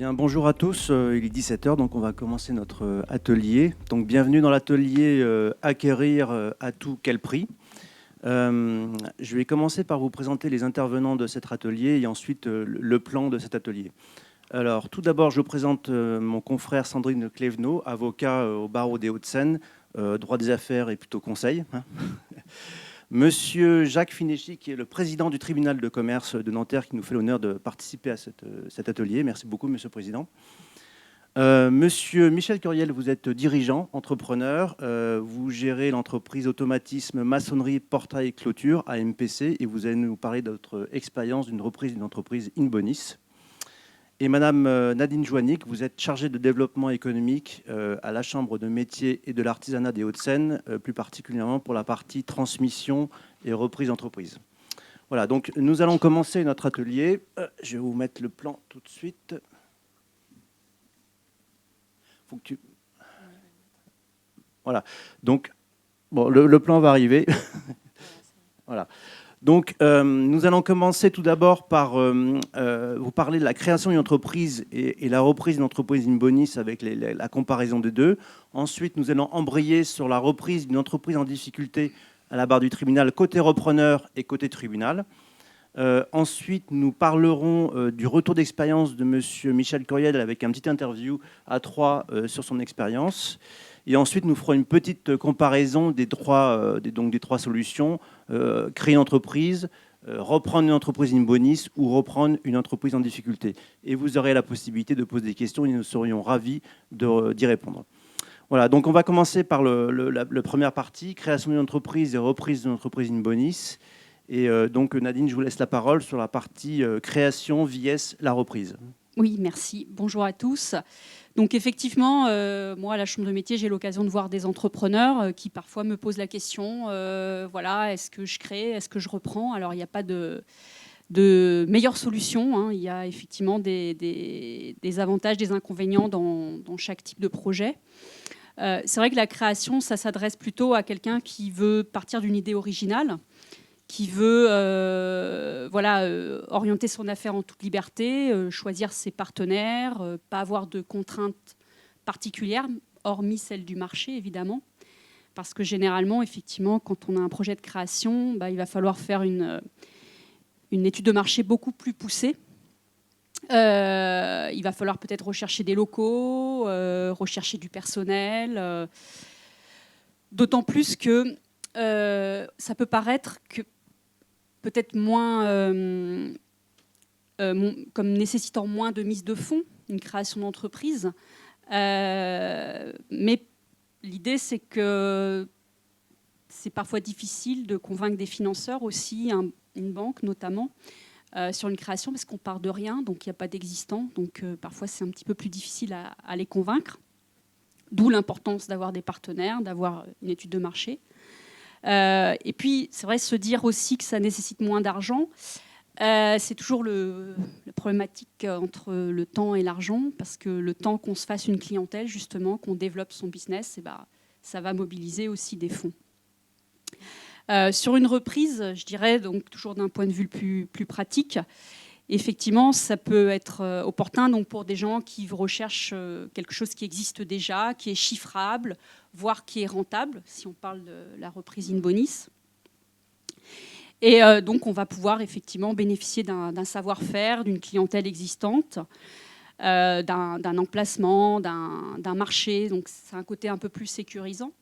Bien, bonjour à tous, il est 17 h, donc on va commencer notre atelier. Donc bienvenue dans l'atelier Acquérir à tout quel prix. Je vais commencer par vous présenter les intervenants de cet atelier et ensuite le plan de cet atelier. Alors tout d'abord, je vous présente mon confrère Sandrine Clévenot, avocat au barreau des Hauts-de-Seine, droit des affaires et plutôt conseil. Monsieur Jacques Finéchy, qui est le président du tribunal de commerce de Nanterre, qui nous fait l'honneur de participer à cet atelier. Merci beaucoup, monsieur le président. Monsieur Michel Curiel, vous êtes dirigeant, entrepreneur. Vous gérez l'entreprise automatisme maçonnerie, portail et clôture, AMPC, et vous allez nous parler de votre expérience d'une reprise d'une entreprise Inbonis. Et Madame Nadine Joannick, vous êtes chargée de développement économique à la Chambre de métiers et de l'artisanat des Hauts-de-Seine, plus particulièrement pour la partie transmission et reprise d'entreprise. Voilà, donc nous allons commencer notre atelier. Je vais vous mettre le plan tout de suite. Faut que tu... Voilà, donc bon, le plan va arriver. Voilà. Donc, nous allons commencer tout d'abord par vous parler de la création d'une entreprise et la reprise d'une entreprise Inbonis avec la comparaison des deux. Ensuite, nous allons embrayer sur la reprise d'une entreprise en difficulté à la barre du tribunal, côté repreneur et côté tribunal. Ensuite, nous parlerons du retour d'expérience de monsieur Michel Curiel avec un petit interview à 3 sur son expérience. Et ensuite, nous ferons une petite comparaison des trois solutions. Créer une entreprise, reprendre une entreprise Inbonis ou reprendre une entreprise en difficulté. Et vous aurez la possibilité de poser des questions et nous serions ravis d'y répondre. Voilà, donc on va commencer par la première partie, création d'une entreprise et reprise d'une entreprise Inbonis. Et donc Nadine, je vous laisse la parole sur la partie création, vs la reprise. Oui, merci. Bonjour à tous. Donc effectivement, moi, à la Chambre de métier, j'ai l'occasion de voir des entrepreneurs qui parfois me posent la question, voilà, est-ce que je crée, est-ce que je reprends? Alors, il n'y a pas de meilleure solution, hein. Il y a effectivement des avantages, des inconvénients dans chaque type de projet. C'est vrai que la création, ça s'adresse plutôt à quelqu'un qui veut partir d'une idée originale, qui veut orienter son affaire en toute liberté, choisir ses partenaires, pas avoir de contraintes particulières, hormis celles du marché, évidemment. Parce que généralement, effectivement, quand on a un projet de création, il va falloir faire une étude de marché beaucoup plus poussée. Il va falloir peut-être rechercher des locaux, rechercher du personnel. D'autant plus que ça peut paraître que peut-être moins, comme nécessitant moins de mise de fonds, une création d'entreprise. Mais l'idée, c'est que c'est parfois difficile de convaincre des financeurs aussi, une banque notamment, sur une création, parce qu'on part de rien, donc il n'y a pas d'existant. Donc parfois, c'est un petit peu plus difficile à les convaincre. D'où l'importance d'avoir des partenaires, d'avoir une étude de marché. Et puis, c'est vrai, se dire aussi que ça nécessite moins d'argent, c'est toujours la problématique entre le temps et l'argent, parce que le temps qu'on se fasse une clientèle, justement, qu'on développe son business, ça va mobiliser aussi des fonds. Sur une reprise, je dirais, donc toujours d'un point de vue plus pratique, effectivement, ça peut être opportun donc, pour des gens qui recherchent quelque chose qui existe déjà, qui est chiffrable, voire qui est rentable, si on parle de la reprise Inbonis. Et donc, on va pouvoir effectivement bénéficier d'un savoir-faire, d'une clientèle existante, d'un emplacement, d'un marché. Donc, c'est un côté un peu plus sécurisant.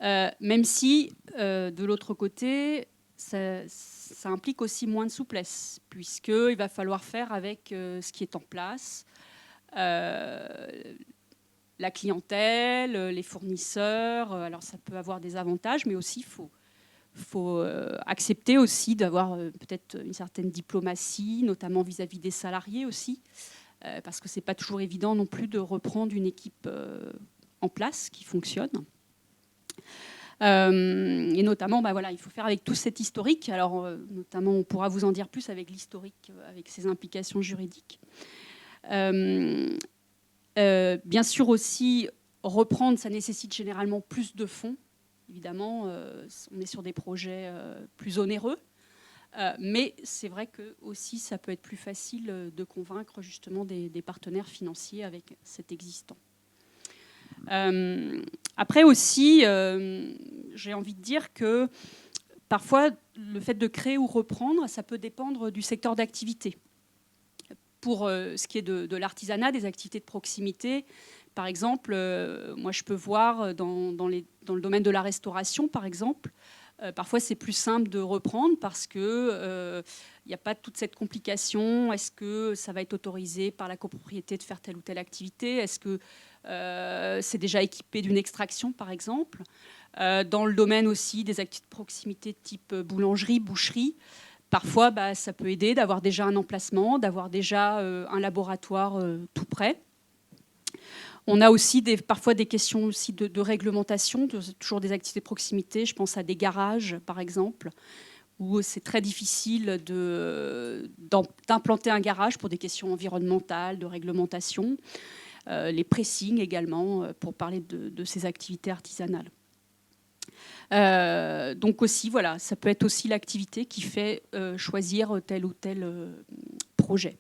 Même si, de l'autre côté, ça implique aussi moins de souplesse, puisqu'il va falloir faire avec ce qui est en place, la clientèle, les fournisseurs. Alors ça peut avoir des avantages, mais aussi il faut accepter aussi d'avoir peut-être une certaine diplomatie, notamment vis-à-vis des salariés aussi, parce que ce n'est pas toujours évident non plus de reprendre une équipe en place qui fonctionne. Et notamment, il faut faire avec tout cet historique. Alors, notamment, on pourra vous en dire plus avec l'historique, avec ses implications juridiques. Bien sûr aussi, reprendre, ça nécessite généralement plus de fonds. Évidemment, on est sur des projets plus onéreux. Mais c'est vrai que aussi ça peut être plus facile de convaincre justement des partenaires financiers avec cet existant. Après aussi, j'ai envie de dire que parfois le fait de créer ou reprendre, ça peut dépendre du secteur d'activité. Pour ce qui est de l'artisanat, des activités de proximité, par exemple, moi je peux voir dans le domaine de la restauration, par exemple, parfois c'est plus simple de reprendre parce que il n'y a pas toute cette complication. Est-ce que ça va être autorisé par la copropriété de faire telle ou telle activité? Est-ce que c'est déjà équipé d'une extraction, par exemple? Dans le domaine aussi des activités de proximité type boulangerie, boucherie, parfois ça peut aider d'avoir déjà un emplacement, d'avoir déjà un laboratoire tout prêt. On a aussi parfois des questions aussi de réglementation, toujours des activités de proximité. Je pense à des garages, par exemple, où c'est très difficile d'implanter un garage pour des questions environnementales, de réglementation. Les pressings également, pour parler de ces activités artisanales. Donc aussi, voilà, ça peut être aussi l'activité qui fait choisir tel ou tel projet.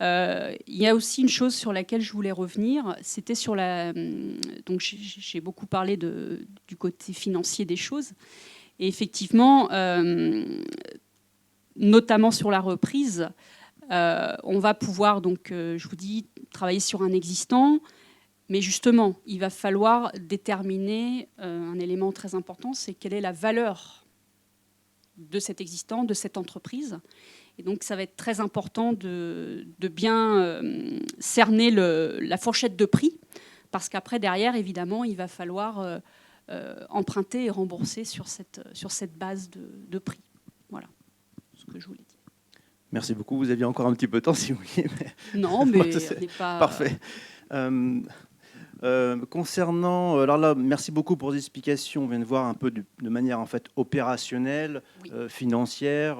Il y a aussi une chose sur laquelle je voulais revenir, c'était sur donc j'ai beaucoup parlé du côté financier des choses, et effectivement, notamment sur la reprise, on va pouvoir, donc, je vous dis, travailler sur un existant, mais justement, il va falloir déterminer un élément très important, c'est quelle est la valeur de cet existant, de cette entreprise. Et donc, ça va être très important de bien cerner la fourchette de prix, parce qu'après, derrière, évidemment, il va falloir emprunter et rembourser sur cette base de prix. Voilà ce que je voulais dire. Merci beaucoup. Vous aviez encore un petit peu de temps, si vous vouliez. Mais... Non, mais on n'est pas... Parfait. Concernant, alors là, merci beaucoup pour les explications. On vient de voir un peu de manière en fait opérationnelle, oui. Financière.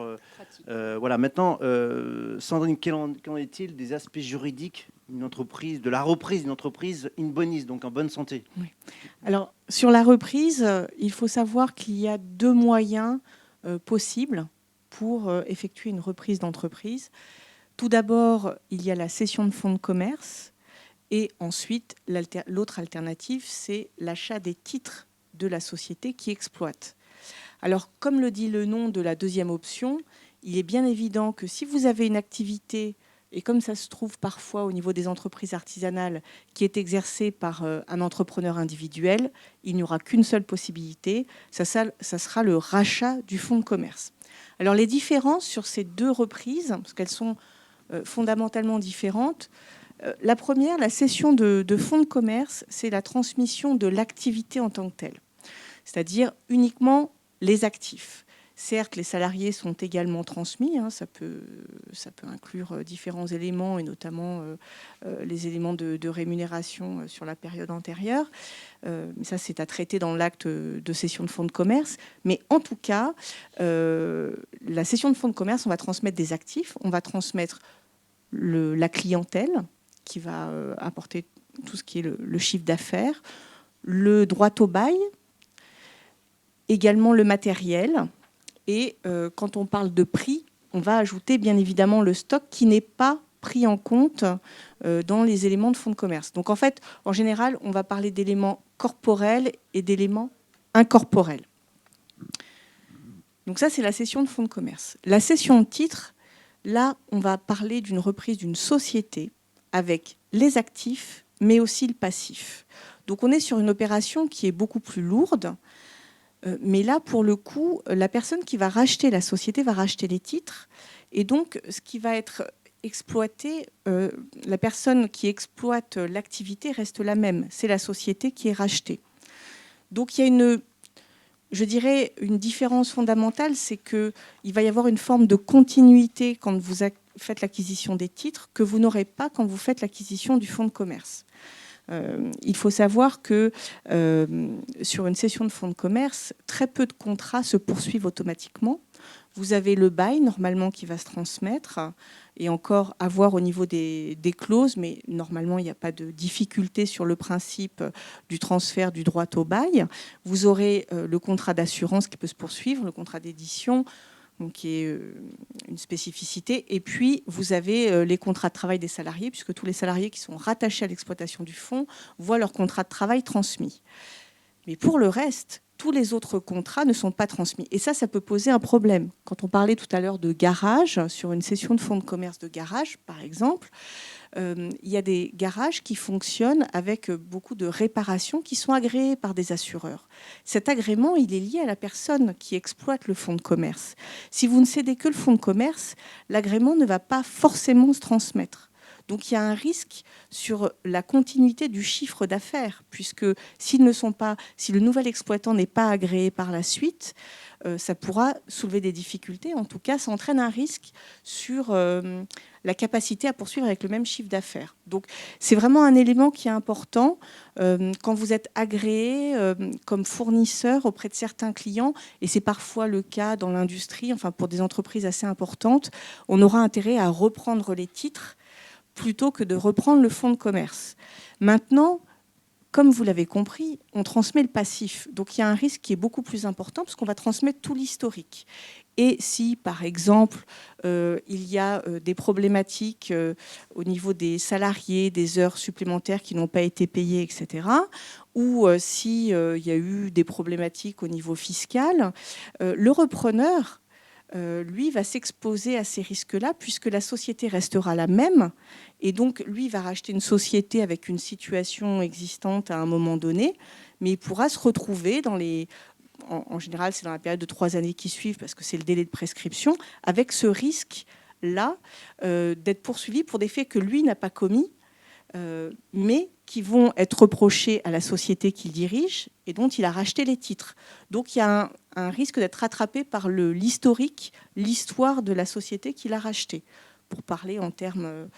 Voilà. Maintenant, Sandrine, qu'en est-il des aspects juridiques d'une entreprise, de la reprise d'une entreprise in bonis, donc en bonne santé? Oui. Alors sur la reprise, il faut savoir qu'il y a deux moyens possibles pour effectuer une reprise d'entreprise. Tout d'abord, il y a la cession de fonds de commerce. Et ensuite, l'autre alternative, c'est l'achat des titres de la société qui exploite. Alors, comme le dit le nom de la deuxième option, il est bien évident que si vous avez une activité, et comme ça se trouve parfois au niveau des entreprises artisanales, qui est exercée par un entrepreneur individuel, il n'y aura qu'une seule possibilité, ça sera le rachat du fonds de commerce. Alors, les différences sur ces deux reprises, parce qu'elles sont fondamentalement différentes, la première, la cession de fonds de commerce, c'est la transmission de l'activité en tant que telle, c'est-à-dire uniquement les actifs. Certes, les salariés sont également transmis, hein, ça peut inclure différents éléments, et notamment les éléments de rémunération sur la période antérieure. Mais ça, c'est à traiter dans l'acte de cession de fonds de commerce. Mais en tout cas, la cession de fonds de commerce, on va transmettre des actifs, on va transmettre la clientèle, qui va apporter tout ce qui est le chiffre d'affaires, le droit au bail, également le matériel. Et quand on parle de prix, on va ajouter bien évidemment le stock qui n'est pas pris en compte dans les éléments de fonds de commerce. Donc en fait, en général, on va parler d'éléments corporels et d'éléments incorporels. Donc ça, c'est la cession de fonds de commerce. La cession de titres, là, on va parler d'une reprise d'une société avec les actifs, mais aussi le passif. Donc on est sur une opération qui est beaucoup plus lourde, mais là, pour le coup, la personne qui va racheter la société va racheter les titres, et donc ce qui va être exploité, la personne qui exploite l'activité reste la même, c'est la société qui est rachetée. Donc il y a je dirais, une différence fondamentale, c'est qu'il va y avoir une forme de continuité quand vous faites l'acquisition des titres que vous n'aurez pas quand vous faites l'acquisition du fonds de commerce. Il faut savoir que sur une cession de fonds de commerce, très peu de contrats se poursuivent automatiquement. Vous avez le bail, normalement, qui va se transmettre, et encore à voir au niveau des clauses, mais normalement, il n'y a pas de difficulté sur le principe du transfert du droit au bail. Vous aurez le contrat d'assurance qui peut se poursuivre, le contrat d'édition. donc qui est une spécificité. Et puis, vous avez les contrats de travail des salariés, puisque tous les salariés qui sont rattachés à l'exploitation du fonds voient leur contrat de travail transmis. Mais pour le reste, tous les autres contrats ne sont pas transmis. Et ça peut poser un problème. Quand on parlait tout à l'heure de garage, sur une session de fonds de commerce de garage, par exemple, il y a des garages qui fonctionnent avec beaucoup de réparations qui sont agréées par des assureurs. Cet agrément, il est lié à la personne qui exploite le fonds de commerce. Si vous ne cédez que le fonds de commerce, l'agrément ne va pas forcément se transmettre. Donc il y a un risque sur la continuité du chiffre d'affaires, puisque si le nouvel exploitant n'est pas agréé par la suite, ça pourra soulever des difficultés. En tout cas, ça entraîne un risque sur la capacité à poursuivre avec le même chiffre d'affaires. Donc c'est vraiment un élément qui est important quand vous êtes agréé comme fournisseur auprès de certains clients, et c'est parfois le cas dans l'industrie, enfin pour des entreprises assez importantes, on aura intérêt à reprendre les titres plutôt que de reprendre le fonds de commerce. Maintenant, comme vous l'avez compris, on transmet le passif. Donc il y a un risque qui est beaucoup plus important parce qu'on va transmettre tout l'historique. Et si, par exemple, il y a des problématiques au niveau des salariés, des heures supplémentaires qui n'ont pas été payées, etc., ou s'il y a eu des problématiques au niveau fiscal, le repreneur, lui, va s'exposer à ces risques-là puisque la société restera la même. Et donc, lui, va racheter une société avec une situation existante à un moment donné, mais il pourra se retrouver en général, c'est dans la période de 3 années qui suivent, parce que c'est le délai de prescription, avec ce risque-là d'être poursuivi pour des faits que lui n'a pas commis, mais qui vont être reprochés à la société qu'il dirige et dont il a racheté les titres. Donc il y a un risque d'être rattrapé par l'historique, l'histoire de la société qu'il a rachetée, pour parler en termes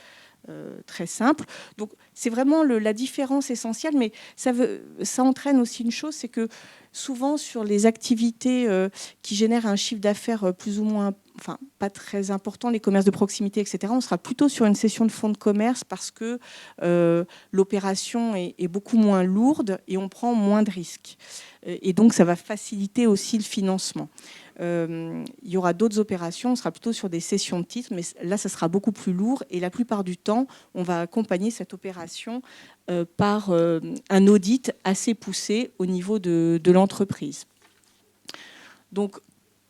très simples. Donc c'est vraiment la différence essentielle, mais ça entraîne aussi une chose, c'est que souvent sur les activités qui génèrent un chiffre d'affaires plus ou moins, enfin pas très important, les commerces de proximité, etc., on sera plutôt sur une session de fonds de commerce parce que l'opération est beaucoup moins lourde et on prend moins de risques. Et donc ça va faciliter aussi le financement. Il y aura d'autres opérations, on sera plutôt sur des cessions de titres, mais là ça sera beaucoup plus lourd et la plupart du temps on va accompagner cette opération par un audit assez poussé au niveau de l'entreprise. Donc,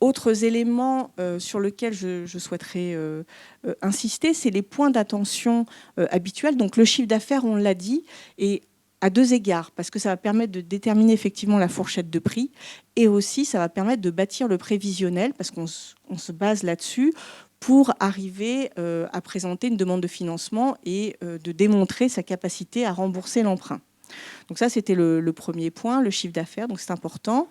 autres éléments sur lesquels je souhaiterais insister, c'est les points d'attention habituels. Donc le chiffre d'affaires, on l'a dit, et à 2 égards, parce que ça va permettre de déterminer effectivement la fourchette de prix, et aussi ça va permettre de bâtir le prévisionnel, parce qu'on se base là-dessus pour arriver à présenter une demande de financement et de démontrer sa capacité à rembourser l'emprunt. Donc ça, c'était le premier point, le chiffre d'affaires, donc c'est important.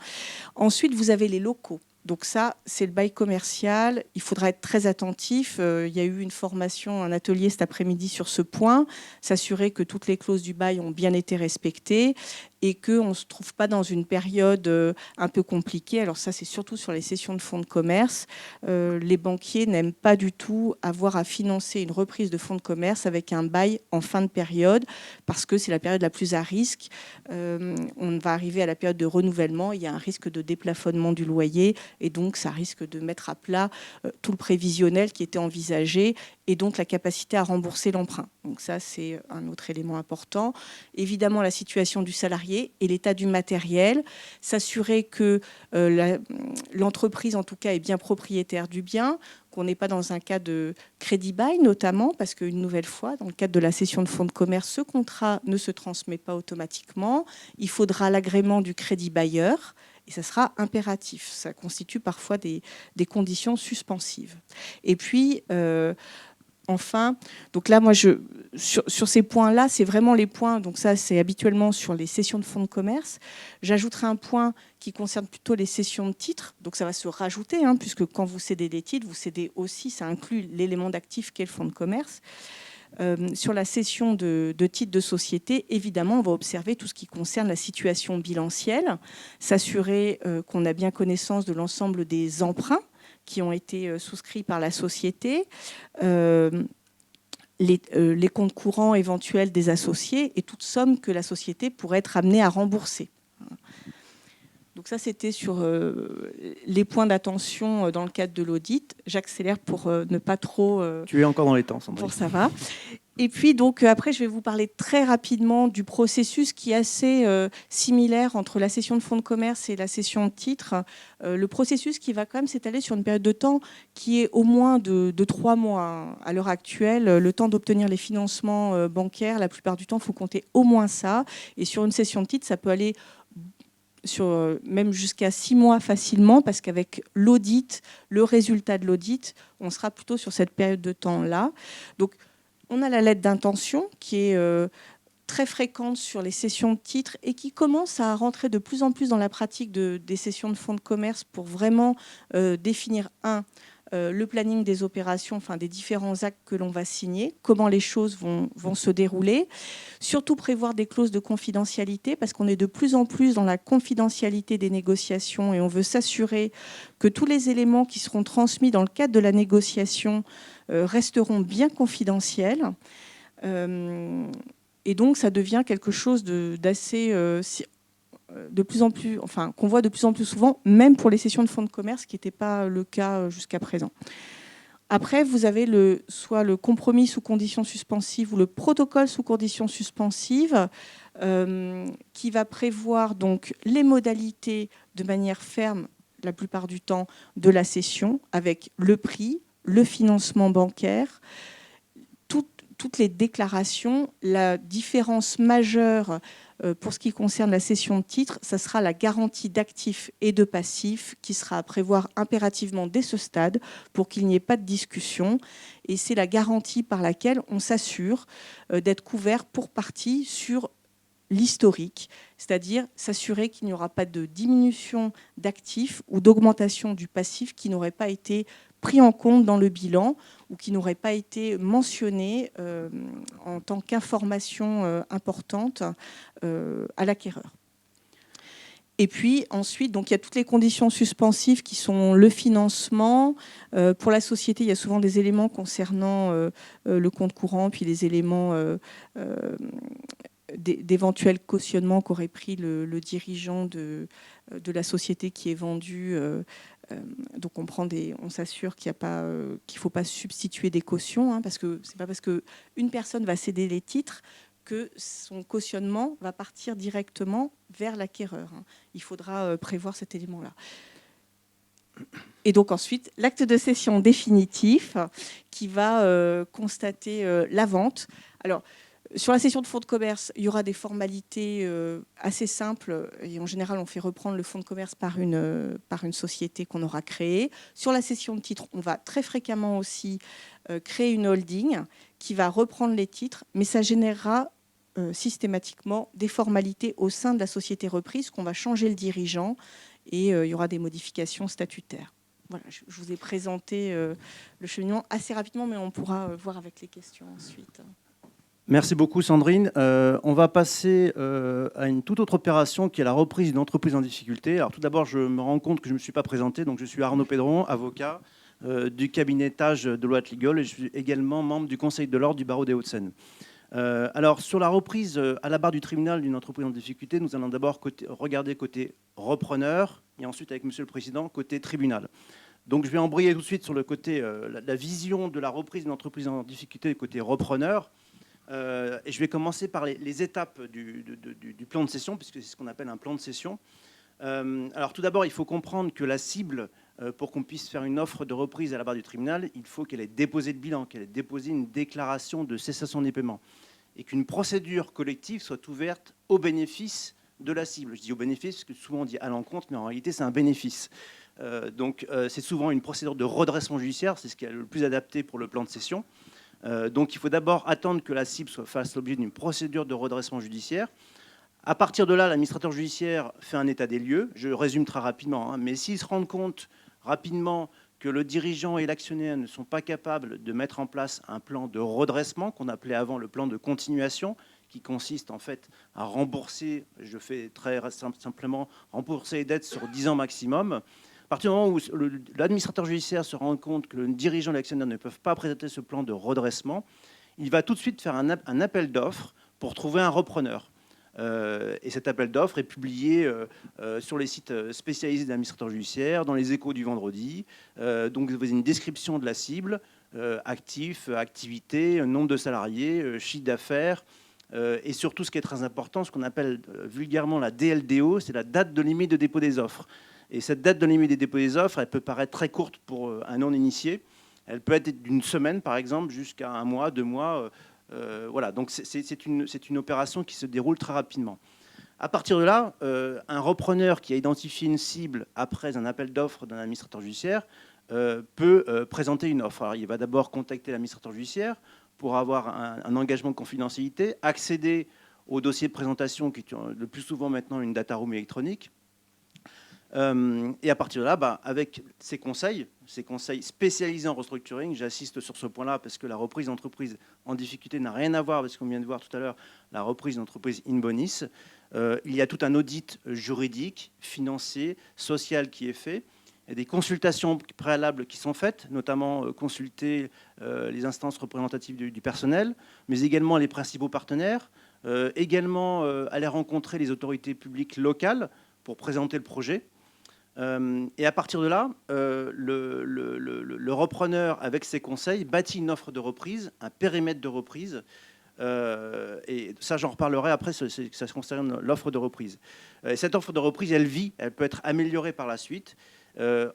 Ensuite, vous avez les locaux. Donc ça, c'est le bail commercial. Il faudra être très attentif. Il y a eu une formation, un atelier cet après-midi sur ce point, s'assurer que toutes les clauses du bail ont bien été respectées et qu'on ne se trouve pas dans une période un peu compliquée. Alors ça, c'est surtout sur les cessions de fonds de commerce. Les banquiers n'aiment pas du tout avoir à financer une reprise de fonds de commerce avec un bail en fin de période, parce que c'est la période la plus à risque. On va arriver à la période de renouvellement, il y a un risque de déplafonnement du loyer, et donc ça risque de mettre à plat tout le prévisionnel qui était envisagé, et donc la capacité à rembourser l'emprunt. Donc ça, c'est un autre élément important. Évidemment, la situation du salarié et l'état du matériel, s'assurer que l'entreprise, en tout cas, est bien propriétaire du bien, qu'on n'est pas dans un cas de crédit-bail, notamment, parce qu'une nouvelle fois, dans le cadre de la cession de fonds de commerce, ce contrat ne se transmet pas automatiquement. Il faudra l'agrément du crédit-bailleur, et ça sera impératif. Ça constitue parfois des conditions suspensives. Et puis, enfin, donc là, moi, sur ces points-là, c'est vraiment les points, donc ça, c'est habituellement sur les cessions de fonds de commerce. J'ajouterai un point qui concerne plutôt les cessions de titres, donc ça va se rajouter, puisque quand vous cédez des titres, vous cédez aussi, ça inclut l'élément d'actif qu'est le fonds de commerce. Sur la cession de titres de société, évidemment, on va observer tout ce qui concerne la situation bilancielle, s'assurer qu'on a bien connaissance de l'ensemble des emprunts qui ont été souscrits par la société, les comptes courants éventuels des associés et toute somme que la société pourrait être amenée à rembourser. Donc, Donc ça, c'était sur les points d'attention dans le cadre de l'audit. J'accélère pour ne pas trop... Tu es encore dans les temps, Sandrine. Bon, ça va. Et puis, donc, après, je vais vous parler très rapidement du processus qui est assez similaire entre la cession de fonds de commerce et la cession de titres. Le processus qui va quand même s'étaler sur une période de temps qui est au moins de 3 mois. À l'heure actuelle, le temps d'obtenir les financements bancaires, la plupart du temps, il faut compter au moins ça. Et sur une cession de titres, ça peut aller même jusqu'à 6 mois facilement, parce qu'avec l'audit, le résultat de l'audit, on sera plutôt sur cette période de temps-là. Donc, on a la lettre d'intention qui est très fréquente sur les cessions de titres et qui commence à rentrer de plus en plus dans la pratique des cessions de fonds de commerce pour vraiment définir, le planning des opérations, enfin des différents actes que l'on va signer, comment les choses vont se dérouler. Surtout prévoir des clauses de confidentialité, parce qu'on est de plus en plus dans la confidentialité des négociations et on veut s'assurer que tous les éléments qui seront transmis dans le cadre de la négociation resteront bien confidentiels. Et donc, ça devient quelque chose d'assez... de plus en plus, enfin, qu'on voit de plus en plus souvent, même pour les cessions de fonds de commerce, qui n'était pas le cas jusqu'à présent. Après, vous avez soit le compromis sous conditions suspensives ou le protocole sous conditions suspensives, qui va prévoir donc les modalités de manière ferme, la plupart du temps, de la cession, avec le prix, le financement bancaire, toutes les déclarations. La différence majeure pour ce qui concerne la cession de titres, ça sera la garantie d'actifs et de passifs qui sera à prévoir impérativement dès ce stade pour qu'il n'y ait pas de discussion. Et c'est la garantie par laquelle on s'assure d'être couvert pour partie sur l'historique, c'est-à-dire s'assurer qu'il n'y aura pas de diminution d'actifs ou d'augmentation du passif qui n'aurait pas été pris en compte dans le bilan ou qui n'aurait pas été mentionné en tant qu'information importante à l'acquéreur. Et puis ensuite, donc, il y a toutes les conditions suspensives qui sont le financement. Pour la société, il y a souvent des éléments concernant le compte courant, puis les éléments d'éventuels cautionnements qu'aurait pris le dirigeant de la société qui est vendue. Donc on s'assure qu'il ne faut pas substituer des cautions, parce que ce n'est pas parce qu'une personne va céder les titres que son cautionnement va partir directement vers l'acquéreur. Il faudra prévoir cet élément-là. Et donc ensuite, l'acte de cession définitif qui va constater la vente. Alors, sur la cession de fonds de commerce, il y aura des formalités assez simples et en général, on fait reprendre le fonds de commerce par une société qu'on aura créée. Sur la cession de titres, on va très fréquemment aussi créer une holding qui va reprendre les titres, mais ça générera systématiquement des formalités au sein de la société reprise, qu'on va changer le dirigeant et il y aura des modifications statutaires. Voilà, je vous ai présenté le cheminement assez rapidement, mais on pourra voir avec les questions ensuite. Merci beaucoup Sandrine. On va passer à une toute autre opération qui est la reprise d'une entreprise en difficulté. Alors tout d'abord, je me rends compte que je ne me suis pas présenté. Donc je suis Arnaud Pédron, avocat du cabinet Tage de Deloitte Legal et je suis également membre du Conseil de l'ordre du barreau des Hauts-de-Seine. Alors sur la reprise à la barre du tribunal d'une entreprise en difficulté, nous allons d'abord regarder côté repreneur et ensuite avec Monsieur le Président côté tribunal. Donc je vais embrayer tout de suite sur le côté la vision de la reprise d'une entreprise en difficulté côté repreneur. Et je vais commencer par les étapes du plan de cession, puisque c'est ce qu'on appelle un plan de cession. Alors tout d'abord, il faut comprendre que la cible, pour qu'on puisse faire une offre de reprise à la barre du tribunal, il faut qu'elle ait déposé le bilan, qu'elle ait déposé une déclaration de cessation des paiements, et qu'une procédure collective soit ouverte au bénéfice de la cible. Je dis au bénéfice, parce que souvent on dit à l'encontre, mais en réalité c'est un bénéfice. Donc c'est souvent une procédure de redressement judiciaire, c'est ce qui est le plus adapté pour le plan de cession. Donc il faut d'abord attendre que la cible fasse l'objet d'une procédure de redressement judiciaire. À partir de là, l'administrateur judiciaire fait un état des lieux. Je résume très rapidement, mais s'ils se rendent compte rapidement que le dirigeant et l'actionnaire ne sont pas capables de mettre en place un plan de redressement, qu'on appelait avant le plan de continuation, qui consiste en fait à rembourser, je fais très simplement, rembourser les dettes sur 10 ans maximum. À partir du moment où l'administrateur judiciaire se rend compte que le dirigeant et l'actionnaire ne peuvent pas présenter ce plan de redressement, il va tout de suite faire un appel d'offres pour trouver un repreneur. Et cet appel d'offres est publié sur les sites spécialisés de l'administrateur judiciaire, dans les échos du vendredi. Donc vous avez une description de la cible, actifs, activité, nombre de salariés, chiffre d'affaires, et surtout ce qui est très important, ce qu'on appelle vulgairement la DLDO, c'est la date de limite de dépôt des offres. Et cette date de limite de dépôt des offres, elle peut paraître très courte pour un non-initié. Elle peut être d'une semaine, par exemple, jusqu'à 1 mois, 2 mois. Voilà, donc c'est une opération qui se déroule très rapidement. À partir de là, un repreneur qui a identifié une cible après un appel d'offres d'un administrateur judiciaire peut présenter une offre. Alors, il va d'abord contacter l'administrateur judiciaire pour avoir un engagement de confidentialité, accéder au dossier de présentation qui est le plus souvent maintenant une data room électronique. Et à partir de là, avec ces conseils spécialisés en restructuring, j'insiste sur ce point-là parce que la reprise d'entreprise en difficulté n'a rien à voir avec ce qu'on vient de voir tout à l'heure, la reprise d'entreprise in bonis. Il y a tout un audit juridique, financier, social qui est fait. Il y a des consultations préalables qui sont faites, notamment consulter les instances représentatives du personnel, mais également les principaux partenaires, également aller rencontrer les autorités publiques locales pour présenter le projet. Et à partir de là, le repreneur, avec ses conseils, bâtit une offre de reprise, un périmètre de reprise. Et ça, j'en reparlerai après, ça concerne l'offre de reprise. Et cette offre de reprise, elle vit, elle peut être améliorée par la suite.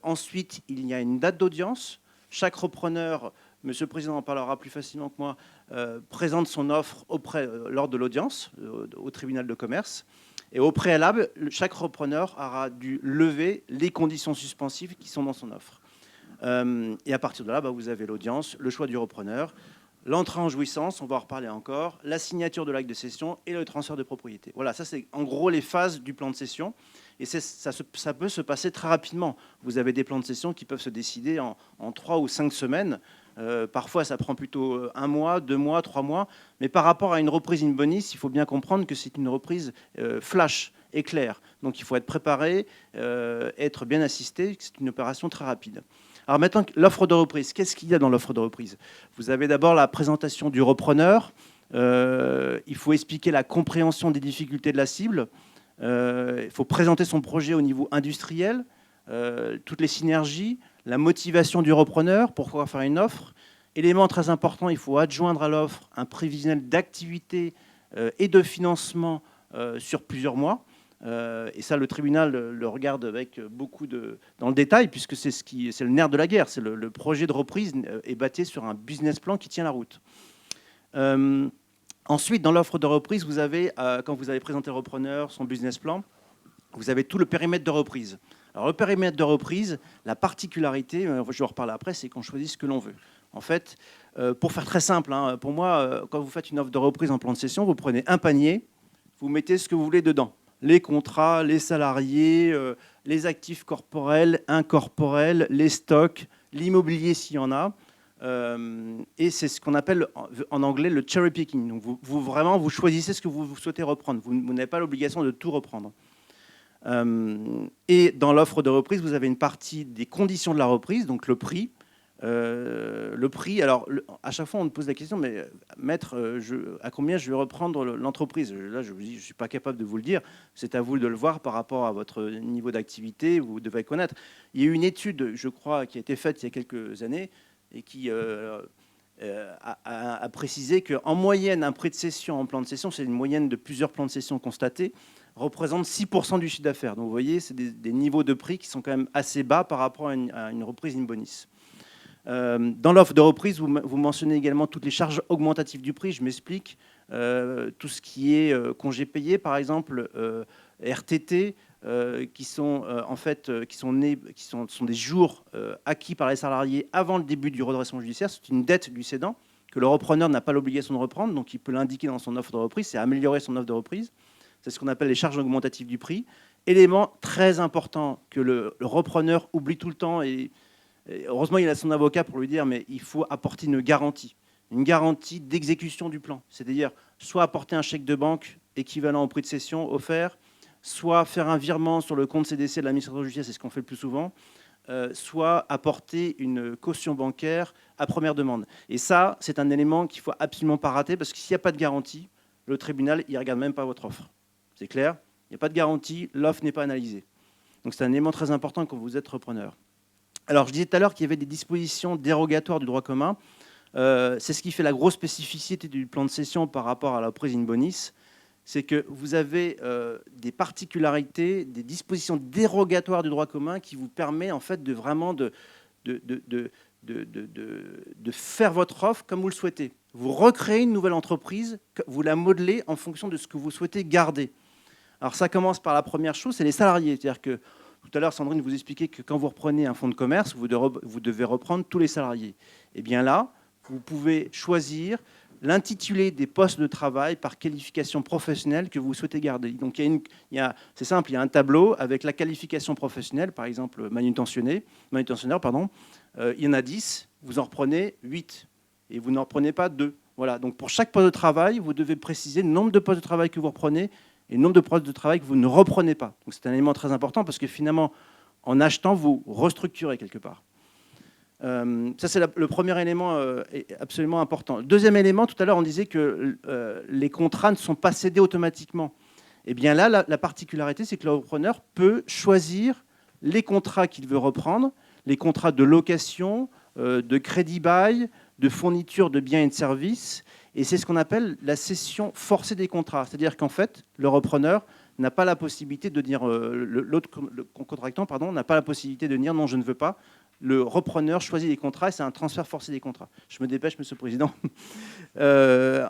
Ensuite, il y a une date d'audience. Chaque repreneur, Monsieur le Président en parlera plus facilement que moi, présente son offre lors de l'audience au tribunal de commerce. Et au préalable, chaque repreneur aura dû lever les conditions suspensives qui sont dans son offre. Et à partir de là, vous avez l'audience, le choix du repreneur, l'entrée en jouissance, on va en reparler encore, la signature de l'acte de cession et le transfert de propriété. Voilà, ça c'est en gros les phases du plan de cession. Et ça peut se passer très rapidement. Vous avez des plans de cession qui peuvent se décider en 3 ou 5 semaines. Parfois, ça prend plutôt 1 mois, 2 mois, 3 mois. Mais par rapport à une reprise in bonis, il faut bien comprendre que c'est une reprise flash, éclair. Donc il faut être préparé, être bien assisté. C'est une opération très rapide. Alors maintenant, l'offre de reprise, qu'est-ce qu'il y a dans l'offre de reprise? Vous avez d'abord la présentation du repreneur. Il faut expliquer la compréhension des difficultés de la cible. Il faut présenter son projet au niveau industriel, toutes les synergies, la motivation du repreneur, pourquoi faire une offre. Élément très important, il faut adjoindre à l'offre un prévisionnel d'activité et de financement sur plusieurs mois. Et ça, le tribunal le regarde avec beaucoup dans le détail, puisque c'est le nerf de la guerre. C'est le projet de reprise est bâti sur un business plan qui tient la route. Ensuite, dans l'offre de reprise, vous avez, quand vous avez présenté le repreneur, son business plan, vous avez tout le périmètre de reprise. Alors, le périmètre de reprise, la particularité, je vais en reparler après, c'est qu'on choisit ce que l'on veut. En fait, pour faire très simple, pour moi, quand vous faites une offre de reprise en plan de cession, vous prenez un panier, vous mettez ce que vous voulez dedans. Les contrats, les salariés, les actifs corporels, incorporels, les stocks, l'immobilier s'il y en a. Et c'est ce qu'on appelle en anglais le cherry picking. Donc vous choisissez ce que vous souhaitez reprendre. Vous n'avez pas l'obligation de tout reprendre. Et dans l'offre de reprise, vous avez une partie des conditions de la reprise, donc le prix. Alors à chaque fois on me pose la question, mais maître, à combien je vais reprendre l'entreprise? Là je vous dis, je ne suis pas capable de vous le dire, c'est à vous de le voir par rapport à votre niveau d'activité, vous devez connaître. Il y a eu une étude, je crois, qui a été faite il y a quelques années et qui a précisé qu'en moyenne, un prix de cession en plan de cession, c'est une moyenne de plusieurs plans de cession constatés, représente 6% du chiffre d'affaires. Donc vous voyez, c'est des niveaux de prix qui sont quand même assez bas par rapport à une reprise in bonis. Dans l'offre de reprise, vous mentionnez également toutes les charges augmentatives du prix. Je m'explique. Tout ce qui est congés payés, par exemple, RTT, qui sont des jours acquis par les salariés avant le début du redressement judiciaire. C'est une dette du cédant que le repreneur n'a pas l'obligation de reprendre, donc il peut l'indiquer dans son offre de reprise. C'est améliorer son offre de reprise. C'est ce qu'on appelle les charges augmentatives du prix. Élément très important que le repreneur oublie tout le temps et heureusement, il a son avocat pour lui dire, mais il faut apporter une garantie d'exécution du plan. C'est-à-dire, soit apporter un chèque de banque équivalent au prix de cession offert, soit faire un virement sur le compte CDC de l'administrateur judiciaire, c'est ce qu'on fait le plus souvent, soit apporter une caution bancaire à première demande. Et ça, c'est un élément qu'il ne faut absolument pas rater, parce que s'il n'y a pas de garantie, le tribunal, il ne regarde même pas votre offre. C'est clair, il n'y a pas de garantie, l'offre n'est pas analysée. Donc c'est un élément très important quand vous êtes repreneur. Alors je disais tout à l'heure qu'il y avait des dispositions dérogatoires du droit commun. C'est ce qui fait la grosse spécificité du plan de cession par rapport à la reprise in bonis. C'est que vous avez des particularités, des dispositions dérogatoires du droit commun qui vous permettent en fait de vraiment de faire votre offre comme vous le souhaitez. Vous recréez une nouvelle entreprise, vous la modelez en fonction de ce que vous souhaitez garder. Alors ça commence par la première chose, c'est les salariés. C'est-à-dire que tout à l'heure, Sandrine vous expliquait que quand vous reprenez un fonds de commerce, vous devez reprendre tous les salariés. Et bien là, vous pouvez choisir l'intitulé des postes de travail par qualification professionnelle que vous souhaitez garder. Donc c'est simple, il y a un tableau avec la qualification professionnelle, par exemple manutentionnaire, il y en a 10, vous en reprenez 8 et vous n'en reprenez pas 2. Voilà. Donc pour chaque poste de travail, vous devez préciser le nombre de postes de travail que vous reprenez et le nombre de postes de travail que vous ne reprenez pas. Donc c'est un élément très important parce que finalement, en achetant, vous restructurez quelque part. Ça, c'est le premier élément absolument important. Le deuxième élément, tout à l'heure, on disait que les contrats ne sont pas cédés automatiquement. Eh bien là, la particularité, c'est que le repreneur peut choisir les contrats qu'il veut reprendre, les contrats de location, de crédit bail, de fourniture de biens et de services. Et c'est ce qu'on appelle la cession forcée des contrats. C'est-à-dire qu'en fait, le repreneur n'a pas la possibilité de dire, le contractant n'a pas la possibilité de dire non, je ne veux pas. Le repreneur choisit les contrats et c'est un transfert forcé des contrats. Je me dépêche, Monsieur le Président.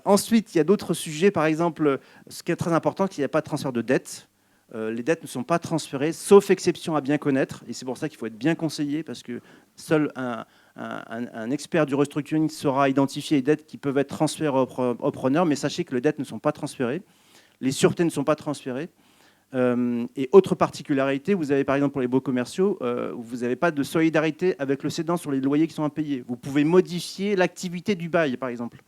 Ensuite, il y a d'autres sujets. Par exemple, ce qui est très important, c'est qu'il n'y a pas de transfert de dette. Les dettes ne sont pas transférées, sauf exception à bien connaître. Et c'est pour ça qu'il faut être bien conseillé, parce que seul un expert du restructuring saura identifier les dettes qui peuvent être transférées au repreneur. Mais sachez que les dettes ne sont pas transférées. Les sûretés ne sont pas transférées. Et autre particularité, vous avez par exemple pour les baux commerciaux, vous n'avez pas de solidarité avec le cédant sur les loyers qui sont impayés. Vous pouvez modifier l'activité du bail, par exemple.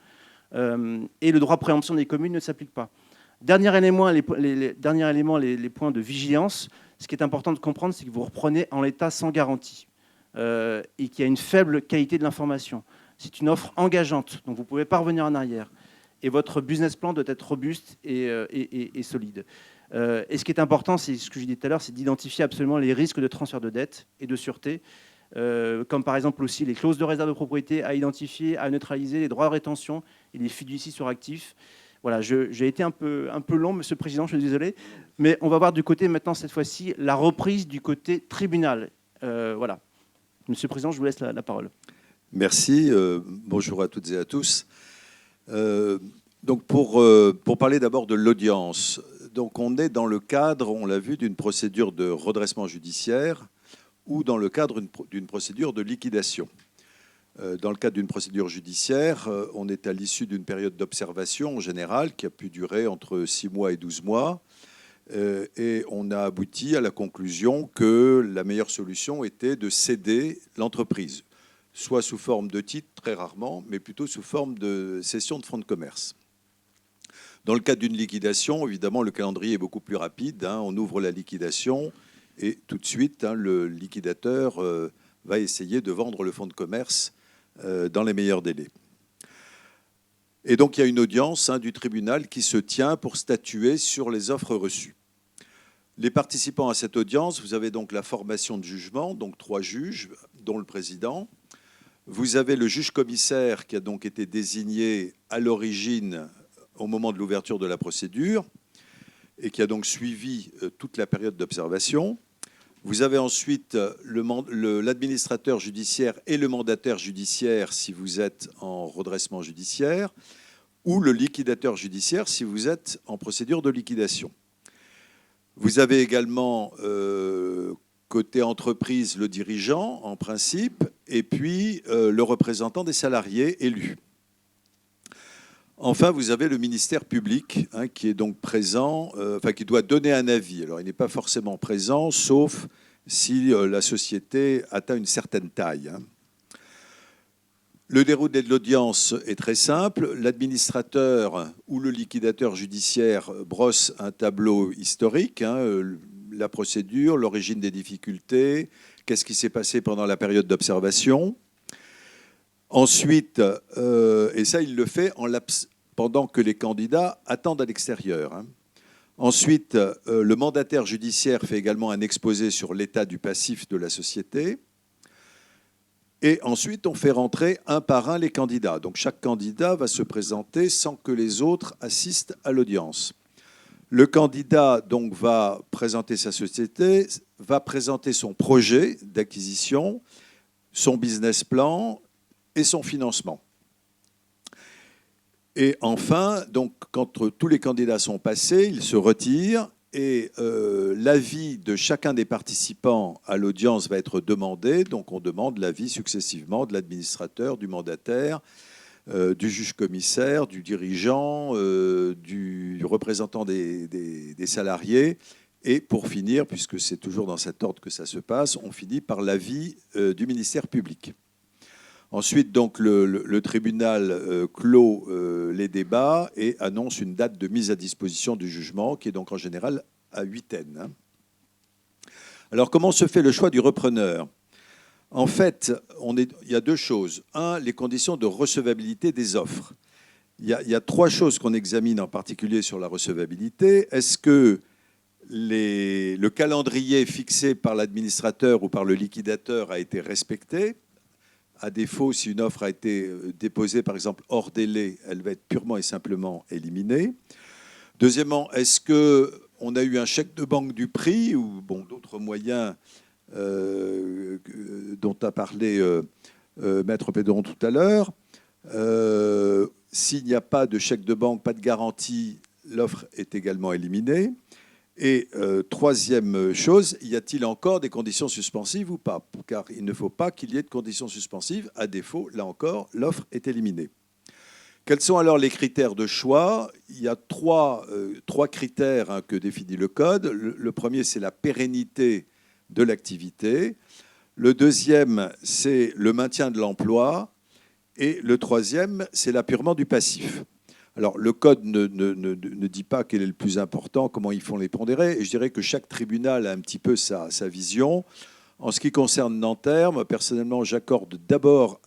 Et le droit de préemption des communes ne s'applique pas. Dernier élément, les points de vigilance. Ce qui est important de comprendre, c'est que vous reprenez en l'état sans garantie et qu'il y a une faible qualité de l'information. C'est une offre engageante, donc vous ne pouvez pas revenir en arrière. Et votre business plan doit être robuste et solide. Et ce qui est important, c'est ce que je disais tout à l'heure, c'est d'identifier absolument les risques de transfert de dette et de sûreté, comme par exemple aussi les clauses de réserve de propriété à identifier, à neutraliser, les droits de rétention et les fiducies sur actifs. Voilà, j'ai été un peu long, Monsieur le Président, je suis désolé, mais on va voir du côté maintenant, cette fois-ci, la reprise du côté tribunal. Voilà. Monsieur le Président, je vous laisse la parole. Merci. Bonjour à toutes et à tous. Donc pour parler d'abord de l'audience, donc on est dans le cadre, on l'a vu, d'une procédure de redressement judiciaire ou dans le cadre d'une procédure de liquidation. Dans le cadre d'une procédure judiciaire, on est à l'issue d'une période d'observation en général qui a pu durer entre 6 mois et 12 mois. Et on a abouti à la conclusion que la meilleure solution était de céder l'entreprise, soit sous forme de titre, très rarement, mais plutôt sous forme de cession de fonds de commerce. Dans le cadre d'une liquidation, évidemment, le calendrier est beaucoup plus rapide. On ouvre la liquidation et tout de suite, le liquidateur va essayer de vendre le fonds de commerce dans les meilleurs délais. Et donc, il y a une audience du tribunal qui se tient pour statuer sur les offres reçues. Les participants à cette audience, vous avez donc la formation de jugement, donc 3 juges, dont le président. Vous avez le juge commissaire qui a donc été désigné à l'origine au moment de l'ouverture de la procédure et qui a donc suivi toute la période d'observation. Vous avez ensuite l'administrateur judiciaire et le mandataire judiciaire si vous êtes en redressement judiciaire ou le liquidateur judiciaire si vous êtes en procédure de liquidation. Vous avez également côté entreprise le dirigeant en principe et puis le représentant des salariés élus. Enfin, vous avez le ministère public qui est donc présent, qui doit donner un avis. Alors, il n'est pas forcément présent, sauf si la société atteint une certaine taille. Le déroulé de l'audience est très simple. L'administrateur ou le liquidateur judiciaire brosse un tableau historique, la procédure, l'origine des difficultés, qu'est-ce qui s'est passé pendant la période d'observation. Ensuite, et ça, il le fait pendant que les candidats attendent à l'extérieur. Ensuite, le mandataire judiciaire fait également un exposé sur l'état du passif de la société. Et ensuite, on fait rentrer un par un les candidats. Donc chaque candidat va se présenter sans que les autres assistent à l'audience. Le candidat donc va présenter sa société, va présenter son projet d'acquisition, son business plan et son financement. Et enfin, donc, quand tous les candidats sont passés, ils se retirent et l'avis de chacun des participants à l'audience va être demandé. Donc on demande l'avis successivement de l'administrateur, du mandataire, du juge-commissaire, du dirigeant, du représentant des salariés. Et pour finir, puisque c'est toujours dans cet ordre que ça se passe, on finit par l'avis du ministère public. Ensuite, donc, le tribunal clôt les débats et annonce une date de mise à disposition du jugement, qui est donc en général à huitaine. Alors, comment se fait le choix du repreneur ? En fait, il y a deux choses. Un, les conditions de recevabilité des offres. Il y a trois choses qu'on examine en particulier sur la recevabilité. Est-ce que le calendrier fixé par l'administrateur ou par le liquidateur a été respecté ? À défaut, si une offre a été déposée, par exemple, hors délai, elle va être purement et simplement éliminée. Deuxièmement, est-ce qu'on a eu un chèque de banque du prix ou d'autres moyens dont a parlé Maître Pédron tout à l'heure. S'il n'y a pas de chèque de banque, pas de garantie, l'offre est également éliminée. Et troisième chose, y a-t-il encore des conditions suspensives ou pas ? Car il ne faut pas qu'il y ait de conditions suspensives. À défaut, là encore, l'offre est éliminée. Quels sont alors les critères de choix ? Il y a trois critères que définit le Code. Le premier, c'est la pérennité de l'activité. Le deuxième, c'est le maintien de l'emploi. Et le troisième, c'est l'appurement du passif. Alors, le Code ne dit pas quel est le plus important, comment ils font les pondérés. Et je dirais que chaque tribunal a un petit peu sa vision. En ce qui concerne Nanterre, moi, personnellement, j'accorde d'abord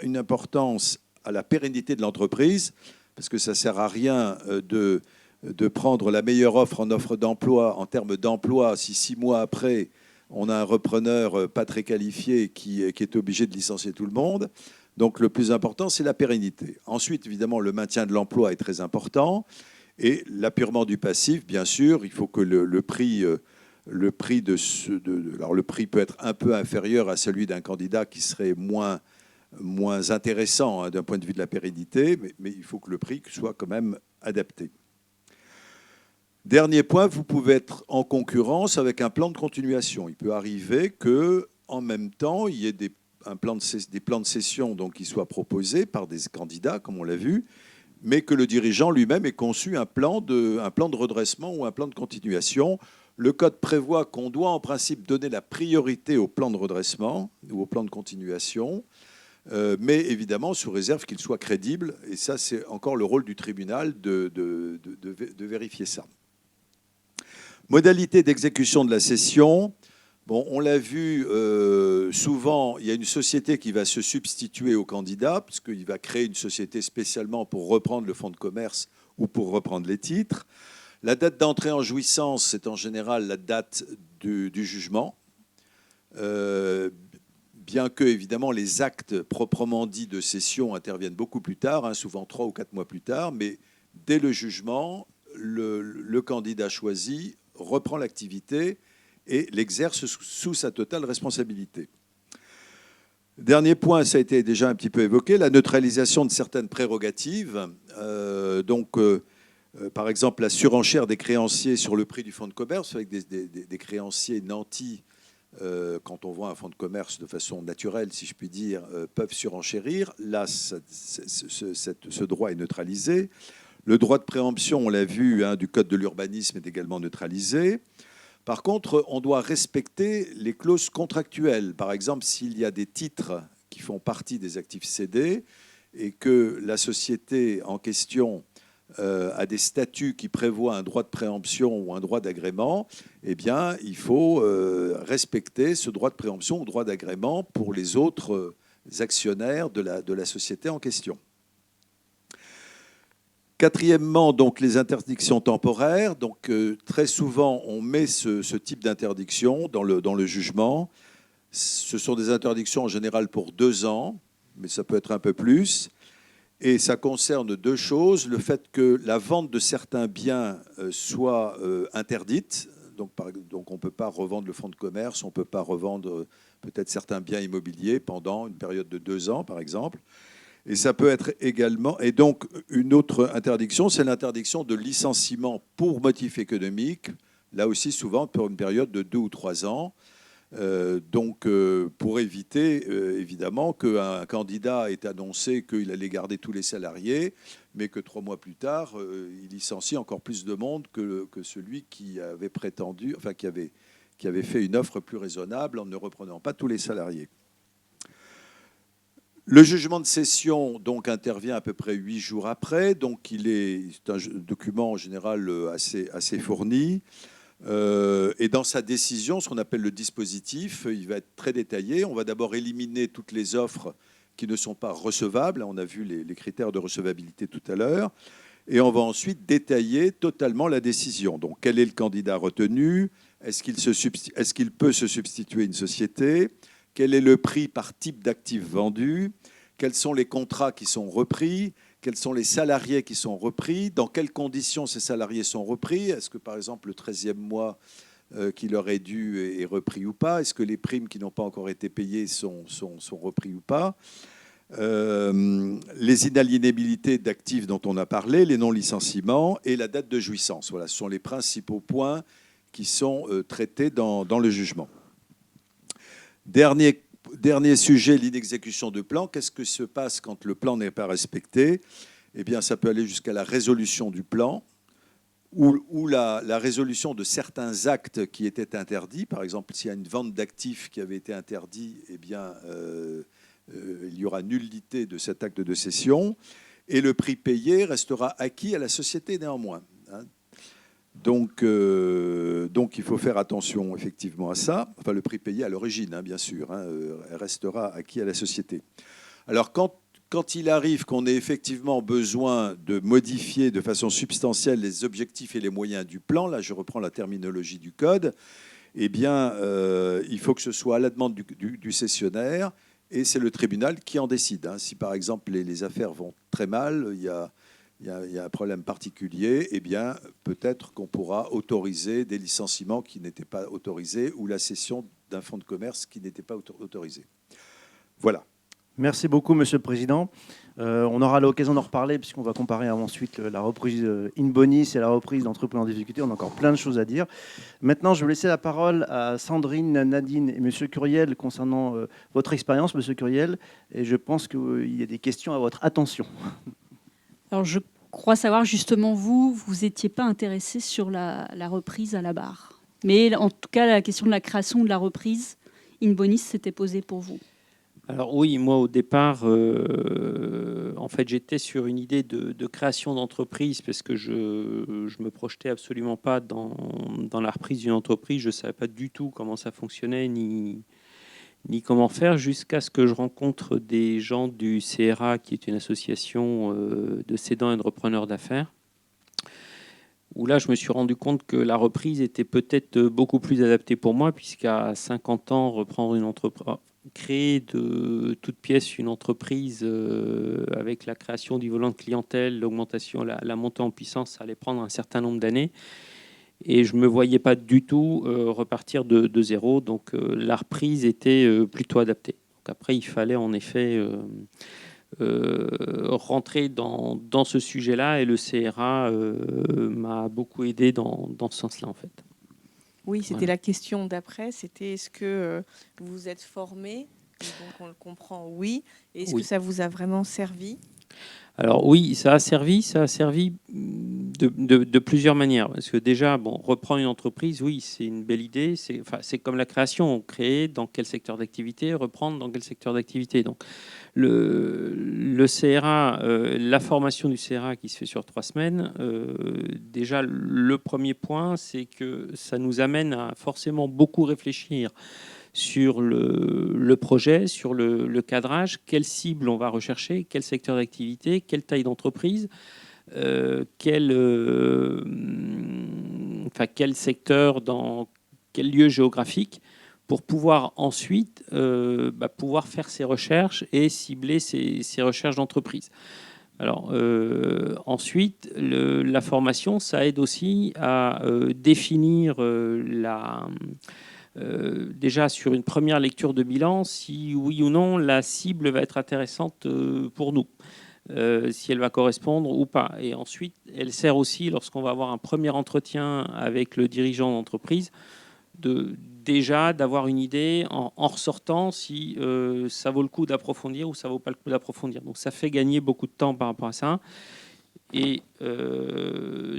une importance à la pérennité de l'entreprise, parce que ça ne sert à rien de prendre la meilleure offre en offre d'emploi, en termes d'emploi, si 6 mois après, on a un repreneur pas très qualifié qui est obligé de licencier tout le monde. Donc le plus important, c'est la pérennité. Ensuite, évidemment, le maintien de l'emploi est très important. Et l'appurement du passif, bien sûr, il faut que le prix peut être un peu inférieur à celui d'un candidat qui serait moins intéressant d'un point de vue de la pérennité, mais il faut que le prix soit quand même adapté. Dernier point, vous pouvez être en concurrence avec un plan de continuation. Il peut arriver qu'en même temps, il y ait des plans de cession donc, qui soient proposés par des candidats, comme on l'a vu, mais que le dirigeant lui-même ait conçu un plan de redressement ou un plan de continuation. Le Code prévoit qu'on doit en principe donner la priorité au plan de redressement ou au plan de continuation, mais évidemment sous réserve qu'il soit crédible. Et ça, c'est encore le rôle du tribunal de vérifier ça. Modalité d'exécution de la cession. Bon, on l'a vu souvent, il y a une société qui va se substituer au candidat, puisqu'il va créer une société spécialement pour reprendre le fonds de commerce ou pour reprendre les titres. La date d'entrée en jouissance, c'est en général la date du jugement, bien que, évidemment, les actes proprement dits de cession interviennent beaucoup plus tard, souvent 3 ou 4 mois plus tard, mais dès le jugement, le candidat choisi reprend l'activité et l'exerce sous sa totale responsabilité. Dernier point, ça a été déjà un petit peu évoqué, la neutralisation de certaines prérogatives. Par exemple, la surenchère des créanciers sur le prix du fonds de commerce, avec des créanciers nantis, quand on voit un fonds de commerce de façon naturelle, si je puis dire, peuvent surenchérir. Là, ce droit est neutralisé. Le droit de préemption, on l'a vu, du Code de l'urbanisme est également neutralisé. Par contre, on doit respecter les clauses contractuelles. Par exemple, s'il y a des titres qui font partie des actifs cédés et que la société en question a des statuts qui prévoient un droit de préemption ou un droit d'agrément, eh bien, il faut respecter ce droit de préemption ou droit d'agrément pour les autres actionnaires de la société en question. Quatrièmement, donc, les interdictions temporaires. Donc, très souvent, on met ce type d'interdiction dans le jugement. Ce sont des interdictions en général pour 2 ans, mais ça peut être un peu plus. Et ça concerne 2 choses. Le fait que la vente de certains biens soit interdite. Donc, on ne peut pas revendre le fonds de commerce, on ne peut pas revendre peut-être certains biens immobiliers pendant une période de 2 ans, par exemple. Et ça peut être également... Et donc, une autre interdiction, c'est l'interdiction de licenciement pour motif économique, là aussi souvent pour une période de 2 ou 3 ans. Pour éviter, évidemment, qu'un candidat ait annoncé qu'il allait garder tous les salariés, mais que 3 mois plus tard, il licencie encore plus de monde que celui qui avait prétendu, enfin, qui avait fait une offre plus raisonnable en ne reprenant pas tous les salariés. Le jugement de cession donc, intervient à peu près 8 jours après, donc c'est un document en général assez fourni. Et dans sa décision, ce qu'on appelle le dispositif, il va être très détaillé. On va d'abord éliminer toutes les offres qui ne sont pas recevables. On a vu les critères de recevabilité tout à l'heure. Et on va ensuite détailler totalement la décision. Donc, quel est le candidat retenu? Est-ce qu'il peut se substituer à une société? Quel est le prix par type d'actifs vendus? Quels sont les contrats qui sont repris? Quels sont les salariés qui sont repris? Dans quelles conditions ces salariés sont repris? Est-ce que, par exemple, le 13e mois qui leur est dû est repris ou pas? Est-ce que les primes qui n'ont pas encore été payées sont repris ou pas? Les inaliénabilités d'actifs dont on a parlé, les non-licenciements et la date de jouissance. Voilà, ce sont les principaux points qui sont traités dans le jugement. Dernier sujet, l'inexécution de plan. Qu'est-ce que se passe quand le plan n'est pas respecté? Eh bien, ça peut aller jusqu'à la résolution du plan ou la résolution de certains actes qui étaient interdits. Par exemple, s'il y a une vente d'actifs qui avait été interdite, eh bien, il y aura nullité de cet acte de cession et le prix payé restera acquis à la société néanmoins. Donc, il faut faire attention effectivement à ça. Enfin, le prix payé à l'origine, bien sûr, restera acquis à la société. Alors, quand il arrive qu'on ait effectivement besoin de modifier de façon substantielle les objectifs et les moyens du plan, là, je reprends la terminologie du code, eh bien, il faut que ce soit à la demande du cessionnaire et c'est le tribunal qui en décide. Si, par exemple, les affaires vont très mal, il y a un problème particulier, eh bien, peut-être qu'on pourra autoriser des licenciements qui n'étaient pas autorisés ou la cession d'un fonds de commerce qui n'était pas autorisé. Voilà. Merci beaucoup, Monsieur le Président. On aura l'occasion d'en reparler puisqu'on va comparer ensuite la reprise in bonis et la reprise d'entreprises en difficulté. On a encore plein de choses à dire. Maintenant, je vais laisser la parole à Sandrine, Nadine et Monsieur Curiel concernant votre expérience, Monsieur Curiel. Et je pense qu'il y a des questions à votre attention. Alors, je crois savoir justement, vous n'étiez pas intéressé sur la reprise à la barre. Mais en tout cas, la question de la création de la reprise in bonis s'était posée pour vous. Alors oui, moi au départ, en fait, j'étais sur une idée de création d'entreprise parce que je me projetais absolument pas dans la reprise d'une entreprise. Je ne savais pas du tout comment ça fonctionnait ni comment faire jusqu'à ce que je rencontre des gens du CRA, qui est une association de cédants et de repreneurs d'affaires, où là, je me suis rendu compte que la reprise était peut-être beaucoup plus adaptée pour moi, puisqu'à 50 ans, reprendre une entreprise, créer de toutes pièces une entreprise avec la création du volant de clientèle, l'augmentation, la montée en puissance, ça allait prendre un certain nombre d'années. Et je ne me voyais pas du tout repartir de zéro. Donc la reprise était plutôt adaptée. Donc, après, il fallait en effet rentrer dans ce sujet-là. Et le CRA m'a beaucoup aidé dans ce sens-là, en fait. Oui, c'était Voilà. la question d'après. C'était est-ce que vous vous êtes formé? Donc on le comprend, oui. Est-ce Oui. que ça vous a vraiment servi? Alors oui, ça a servi de plusieurs manières. Parce que déjà, reprendre une entreprise, oui, c'est une belle idée. C'est comme la création, créer dans quel secteur d'activité, reprendre dans quel secteur d'activité. Donc le CRA, la formation du CRA qui se fait sur 3 semaines, déjà le premier point, c'est que ça nous amène à forcément beaucoup réfléchir sur le projet, sur le cadrage, quelle cible on va rechercher, quel secteur d'activité, quelle taille d'entreprise, quel secteur, dans quel lieu géographique, pour pouvoir ensuite pouvoir faire ses recherches et cibler ses recherches d'entreprise. Alors, ensuite, la formation, ça aide aussi à définir déjà sur une première lecture de bilan, si oui ou non la cible va être intéressante pour nous, si elle va correspondre ou pas. Et ensuite, elle sert aussi, lorsqu'on va avoir un premier entretien avec le dirigeant d'entreprise, déjà d'avoir une idée en ressortant si ça vaut le coup d'approfondir ou ça vaut pas le coup d'approfondir. Donc ça fait gagner beaucoup de temps par rapport à ça. Et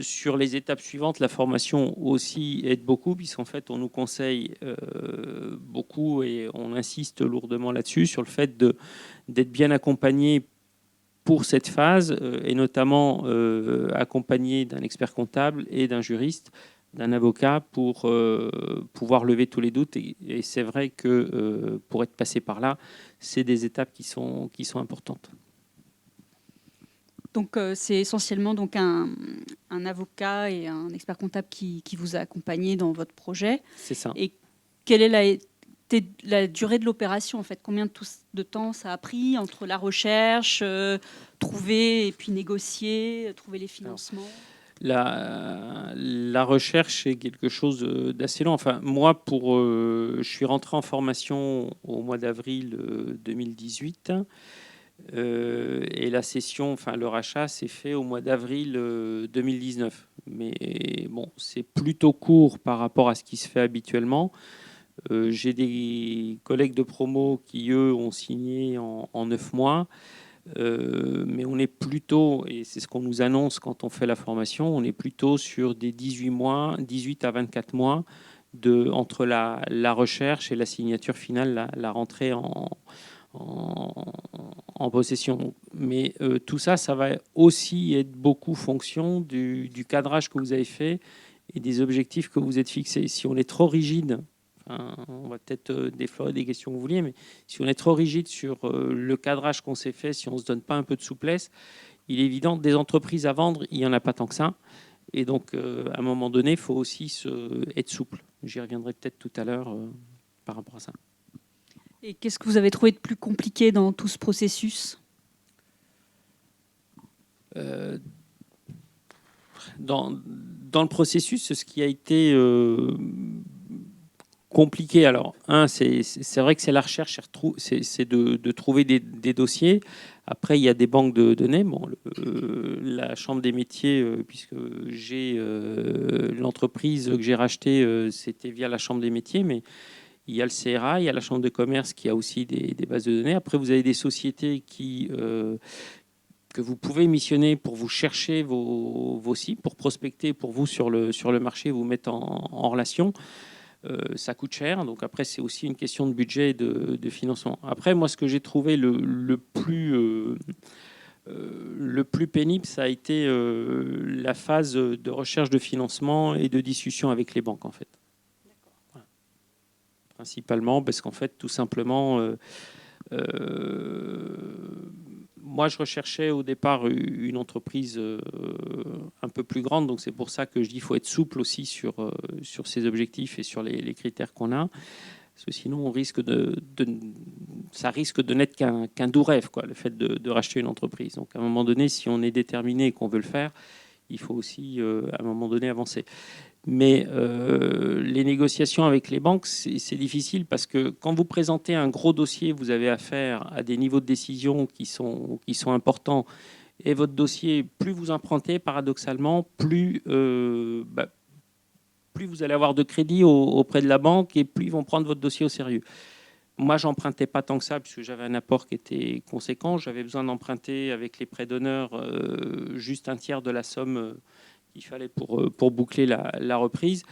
sur les étapes suivantes, la formation aussi aide beaucoup, puisqu'en fait, on nous conseille beaucoup et on insiste lourdement là-dessus, sur le fait d'être bien accompagné pour cette phase, et notamment accompagné d'un expert comptable et d'un juriste, d'un avocat, pour pouvoir lever tous les doutes. Et c'est vrai que pour être passé par là, c'est des étapes qui sont importantes. Donc, c'est essentiellement donc un avocat et un expert comptable qui vous a accompagné dans votre projet. C'est ça. Et quelle est la durée de l'opération, en fait? Combien de temps ça a pris entre la recherche, trouver et puis négocier, trouver les financements? La recherche est quelque chose d'assez long. Enfin, moi, je suis rentré en formation au mois d'avril 2018. Et la cession, enfin le rachat, s'est fait au mois d'avril 2019. Mais bon, c'est plutôt court par rapport à ce qui se fait habituellement. J'ai des collègues de promo qui, eux, ont signé en 9 mois. Mais on est plutôt, et c'est ce qu'on nous annonce quand on fait la formation, on est plutôt sur des 18 mois, 18 à 24 mois entre la recherche et la signature finale, la rentrée en possession. Mais tout ça, ça va aussi être beaucoup fonction du cadrage que vous avez fait et des objectifs que vous êtes fixés. Si on est trop rigide, on va peut-être déflorer des questions que vous vouliez, mais si on est trop rigide sur le cadrage qu'on s'est fait, si on ne se donne pas un peu de souplesse, il est évident que des entreprises à vendre, il n'y en a pas tant que ça. Et donc, à un moment donné, il faut aussi être souple. J'y reviendrai peut-être tout à l'heure par rapport à ça. Et qu'est-ce que vous avez trouvé de plus compliqué dans tout ce processus? Dans le processus, ce qui a été compliqué, alors, c'est vrai que c'est la recherche, c'est de trouver des dossiers. Après, il y a des banques de données. Bon, la Chambre des métiers, puisque j'ai l'entreprise que j'ai rachetée, c'était via la Chambre des métiers, mais il y a le CRA, il y a la Chambre de commerce qui a aussi des bases de données. Après, vous avez des sociétés que vous pouvez missionner pour vous chercher vos cibles, pour prospecter pour vous sur le marché, vous mettre en relation. Ça coûte cher. Donc après, c'est aussi une question de budget et de financement. Après, moi, ce que j'ai trouvé le plus pénible, ça a été la phase de recherche de financement et de discussion avec les banques, en fait. Principalement parce qu'en fait, tout simplement, moi, je recherchais au départ une entreprise un peu plus grande. Donc, c'est pour ça que je dis qu'il faut être souple aussi sur ses objectifs et sur les critères qu'on a. Parce que sinon, ça risque de n'être qu'un doux rêve, quoi, le fait de racheter une entreprise. Donc, à un moment donné, si on est déterminé et qu'on veut le faire, il faut aussi, à un moment donné, avancer. Mais les négociations avec les banques, c'est difficile parce que quand vous présentez un gros dossier, vous avez affaire à des niveaux de décision qui sont importants. Et votre dossier, plus vous empruntez, paradoxalement, plus vous allez avoir de crédit auprès de la banque et plus ils vont prendre votre dossier au sérieux. Moi, j'empruntais pas tant que ça puisque j'avais un apport qui était conséquent. J'avais besoin d'emprunter avec les prêts d'honneur juste un tiers de la somme qu'il fallait pour boucler la reprise.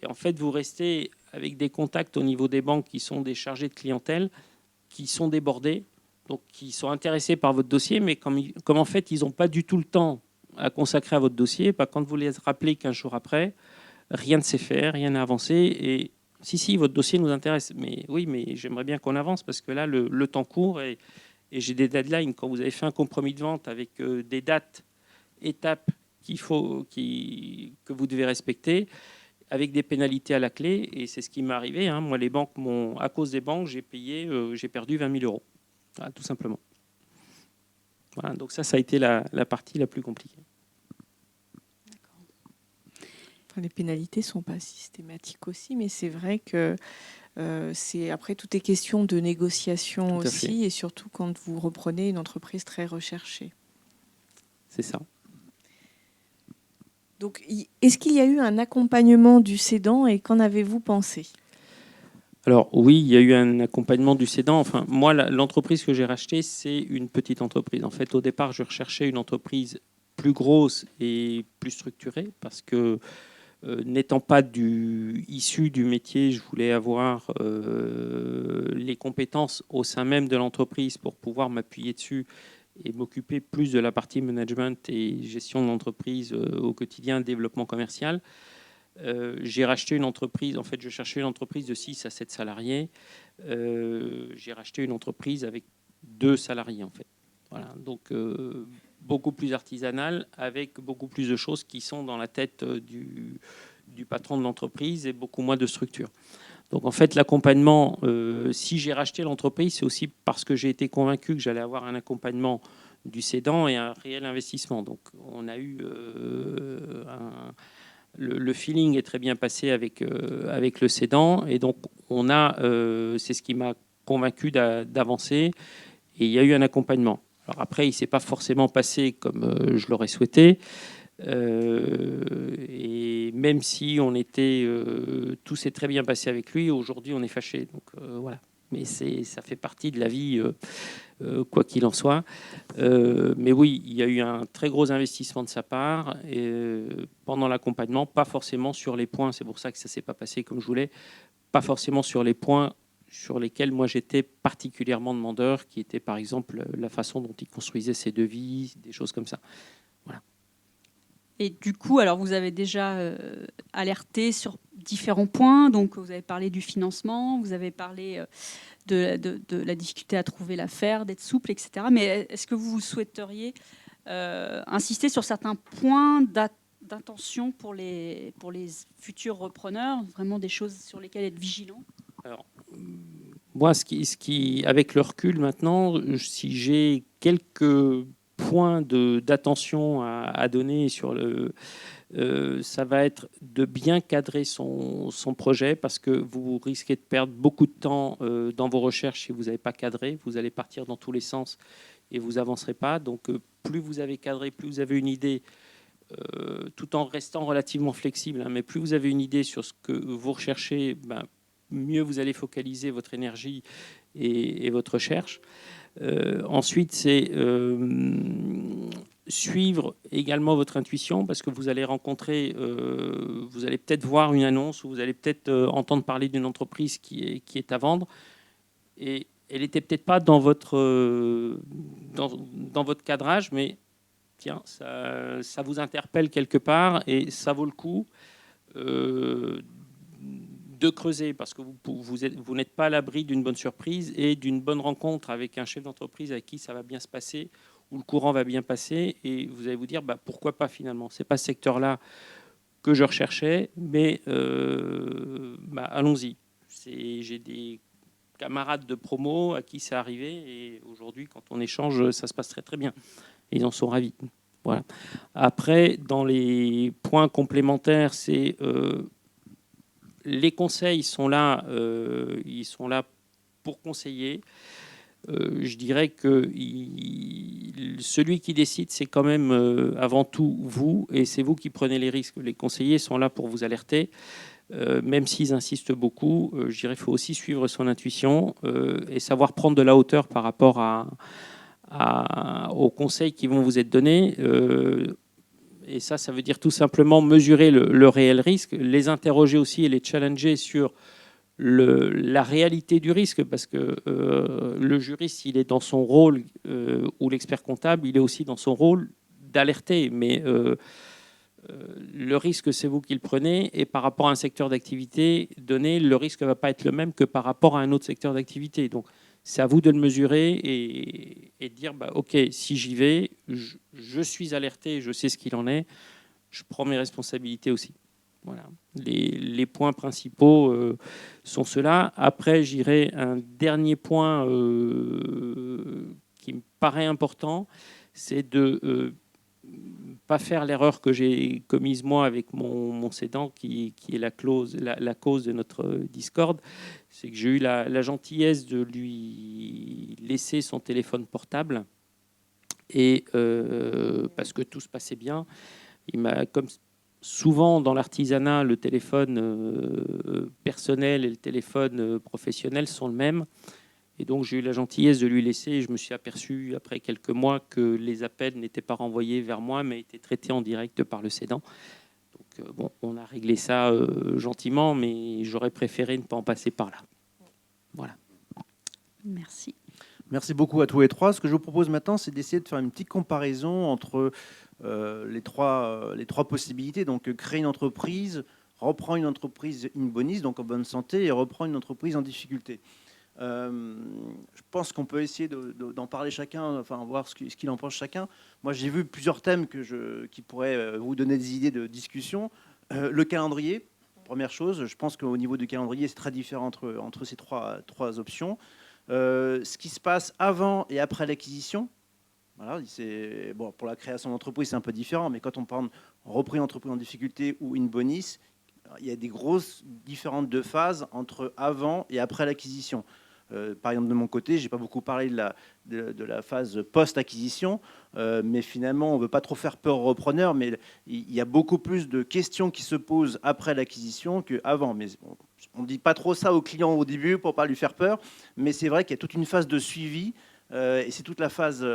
Et en fait, vous restez avec des contacts au niveau des banques qui sont des chargés de clientèle, qui sont débordés, donc qui sont intéressés par votre dossier, mais comme en fait, ils n'ont pas du tout le temps à consacrer à votre dossier, quand vous les rappelez 15 jours après, rien ne s'est fait, rien n'a avancé. Et si, votre dossier nous intéresse. Mais oui, mais j'aimerais bien qu'on avance parce que là, le temps court et j'ai des deadlines. Quand vous avez fait un compromis de vente avec des dates étapes que vous devez respecter, avec des pénalités à la clé. Et c'est ce qui m'est arrivé. Hein. Moi, à cause des banques, j'ai perdu 20 000 euros, voilà, tout simplement. Voilà, donc ça a été la partie la plus compliquée. Enfin, les pénalités ne sont pas systématiques aussi, mais c'est vrai que après, tout est question de négociation Tout à aussi, et surtout quand vous reprenez une entreprise très recherchée. C'est ça. Donc, est-ce qu'il y a eu un accompagnement du cédant et qu'en avez-vous pensé ? Alors oui, il y a eu un accompagnement du cédant. Enfin, moi, l'entreprise que j'ai rachetée, c'est une petite entreprise. En fait, au départ, je recherchais une entreprise plus grosse et plus structurée parce que n'étant pas issu du métier, je voulais avoir les compétences au sein même de l'entreprise pour pouvoir m'appuyer dessus et m'occuper plus de la partie management et gestion de l'entreprise au quotidien, développement commercial. J'ai racheté une entreprise, en fait, je cherchais une entreprise de 6 à 7 salariés. J'ai racheté une entreprise avec 2 salariés, en fait. Voilà, donc beaucoup plus artisanale, avec beaucoup plus de choses qui sont dans la tête du patron de l'entreprise et beaucoup moins de structure. Donc en fait, l'accompagnement, si j'ai racheté l'entreprise, c'est aussi parce que j'ai été convaincu que j'allais avoir un accompagnement du cédant et un réel investissement. Donc on a eu le feeling est très bien passé avec le cédant, et donc c'est ce qui m'a convaincu d'avancer, et il y a eu un accompagnement. Alors après, il ne s'est pas forcément passé comme je l'aurais souhaité, et même si tout s'est très bien passé avec lui, aujourd'hui on est fâché. Donc voilà. Mais ça fait partie de la vie, quoi qu'il en soit. Mais oui, il y a eu un très gros investissement de sa part pendant l'accompagnement, pas forcément sur les points, c'est pour ça que ça ne s'est pas passé comme je voulais, pas forcément sur les points sur lesquels moi j'étais particulièrement demandeur, qui était par exemple la façon dont il construisait ses devis, des choses comme ça. Voilà. Et du coup, alors vous avez déjà alerté sur différents points. Donc, vous avez parlé du financement, vous avez parlé de la difficulté à trouver l'affaire, d'être souple, etc. Mais est-ce que vous souhaiteriez insister sur certains points d'intention pour les futurs repreneurs, vraiment des choses sur lesquelles être vigilant? Alors, moi, avec le recul maintenant, si j'ai quelques points d'attention à donner ça va être de bien cadrer son projet, parce que vous risquez de perdre beaucoup de temps dans vos recherches si vous n'avez pas cadré. Vous allez partir dans tous les sens et vous n'avancerez pas. Donc plus vous avez cadré, plus vous avez une idée, tout en restant relativement flexible, hein, mais plus vous avez une idée sur ce que vous recherchez, mieux vous allez focaliser votre énergie et votre recherche. Ensuite, c'est suivre également votre intuition, parce que vous allez rencontrer, vous allez peut-être voir une annonce, ou vous allez peut-être entendre parler d'une entreprise qui est à vendre, et elle n'était peut-être pas dans votre cadrage, mais tiens, ça vous interpelle quelque part, et ça vaut le coup de creuser, parce que vous n'êtes pas à l'abri d'une bonne surprise et d'une bonne rencontre avec un chef d'entreprise avec qui ça va bien se passer, où le courant va bien passer, et vous allez vous dire pourquoi pas finalement. C'est pas ce secteur-là que je recherchais, mais allons-y. J'ai des camarades de promo à qui c'est arrivé, et aujourd'hui, quand on échange, ça se passe très très bien. Et ils en sont ravis. Voilà. Après, dans les points complémentaires, c'est les conseils sont là, ils sont là pour conseiller. Je dirais que celui qui décide, c'est quand même avant tout vous, et c'est vous qui prenez les risques. Les conseillers sont là pour vous alerter, même s'ils insistent beaucoup. Je dirais qu'il faut aussi suivre son intuition et savoir prendre de la hauteur par rapport aux conseils qui vont vous être donnés. Et ça veut dire tout simplement mesurer le réel risque, les interroger aussi et les challenger sur la réalité du risque, parce que le juriste, il est dans son rôle, ou l'expert comptable, il est aussi dans son rôle d'alerter, mais le risque, c'est vous qui le prenez, et par rapport à un secteur d'activité donné, le risque ne va pas être le même que par rapport à un autre secteur d'activité. Donc, c'est à vous de le mesurer et de dire, OK, si j'y vais, je suis alerté, je sais ce qu'il en est, je prends mes responsabilités aussi. Voilà. Les points principaux sont ceux-là. Après, j'irai un dernier point qui me paraît important, c'est de pas faire l'erreur que j'ai commise moi avec mon cédant, qui est la cause de notre discorde. C'est que j'ai eu la gentillesse de lui laisser son téléphone portable, et parce que tout se passait bien, il m'a, comme souvent dans l'artisanat, le téléphone personnel et le téléphone professionnel sont le même. Et donc, j'ai eu la gentillesse de lui laisser. Et je me suis aperçu, après quelques mois, que les appels n'étaient pas renvoyés vers moi, mais étaient traités en direct par le cédant. Donc, bon, on a réglé ça gentiment, mais j'aurais préféré ne pas en passer par là. Voilà. Merci. Merci beaucoup à tous les trois. Ce que je vous propose maintenant, c'est d'essayer de faire une petite comparaison entre les trois possibilités. Donc, créer une entreprise, reprendre une entreprise in bonis, donc en bonne santé, et reprendre une entreprise en difficulté. Je pense qu'on peut essayer d'en parler chacun, enfin voir ce qu'il en pense chacun. Moi, j'ai vu plusieurs thèmes qui pourraient vous donner des idées de discussion. Le calendrier, première chose. Je pense qu'au niveau du calendrier, c'est très différent entre ces trois options. Ce qui se passe avant et après l'acquisition. Voilà, bon, pour la création d'entreprise, c'est un peu différent, mais quand on parle repris entreprise en difficulté ou in bonis, il y a des grosses différentes de phases entre avant et après l'acquisition. Par exemple, de mon côté, je n'ai pas beaucoup parlé de la phase post-acquisition, mais finalement, on ne veut pas trop faire peur aux repreneurs, mais il y a beaucoup plus de questions qui se posent après l'acquisition qu'avant. Mais on ne dit pas trop ça au client au début pour ne pas lui faire peur, mais c'est vrai qu'il y a toute une phase de suivi, et c'est toute la phase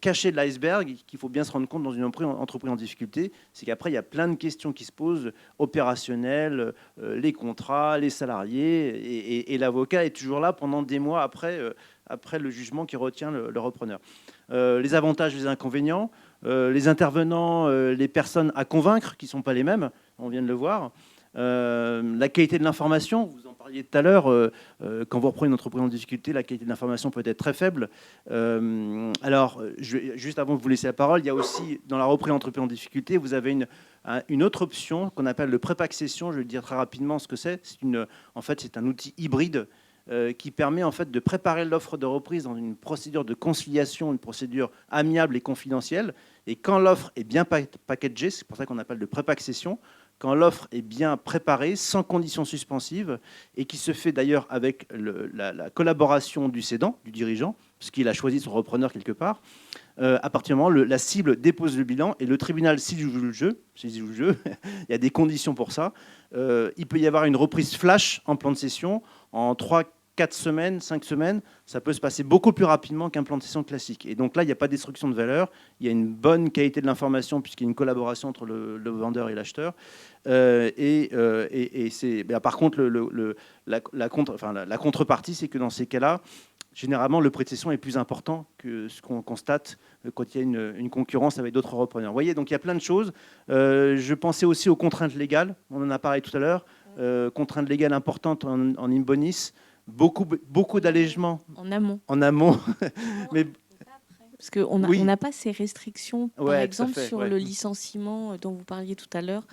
cachée de l'iceberg qu'il faut bien se rendre compte dans une entreprise en difficulté. C'est qu'après, il y a plein de questions qui se posent, opérationnelles, les contrats, les salariés, et l'avocat est toujours là pendant des mois après le jugement qui retient le repreneur. Les avantages, les inconvénients, les intervenants, les personnes à convaincre qui ne sont pas les mêmes, on vient de le voir. La qualité de l'information, vous en parliez tout à l'heure, quand vous reprenez une entreprise en difficulté, la qualité de l'information peut être très faible. Alors, juste avant de vous laisser la parole, il y a aussi, dans la reprise d'entreprise en difficulté, vous avez une autre option qu'on appelle le prép-accession. Je vais dire très rapidement ce que c'est. En fait, c'est un outil hybride qui permet en fait de préparer l'offre de reprise dans une procédure de conciliation, une procédure amiable et confidentielle. Et quand l'offre est bien packagée, c'est pour ça qu'on appelle le prép-accession, quand l'offre est bien préparée, sans conditions suspensives, et qui se fait d'ailleurs avec la collaboration du cédant, du dirigeant, parce qu'il a choisi son repreneur quelque part, à partir du moment où la cible dépose le bilan et le tribunal, s'il joue le jeu, il y a des conditions pour ça, il peut y avoir une reprise flash en plan de session en 3, 4 semaines, 5 semaines, ça peut se passer beaucoup plus rapidement qu'un plan de session classique. Et donc là, il n'y a pas de destruction de valeur, il y a une bonne qualité de l'information puisqu'il y a une collaboration entre le vendeur et l'acheteur. Par contre, la contrepartie, c'est que dans ces cas-là, généralement, le prêt de cession est plus important que ce qu'on constate quand il y a une concurrence avec d'autres repreneurs. Vous voyez, donc il y a plein de choses. Je pensais aussi aux contraintes légales, on en a parlé tout à l'heure, contraintes légales importantes en in bonis, beaucoup d'allègements en amont. Mais parce qu'on n'a pas ces restrictions, par exemple, sur le licenciement dont vous parliez tout à l'heure,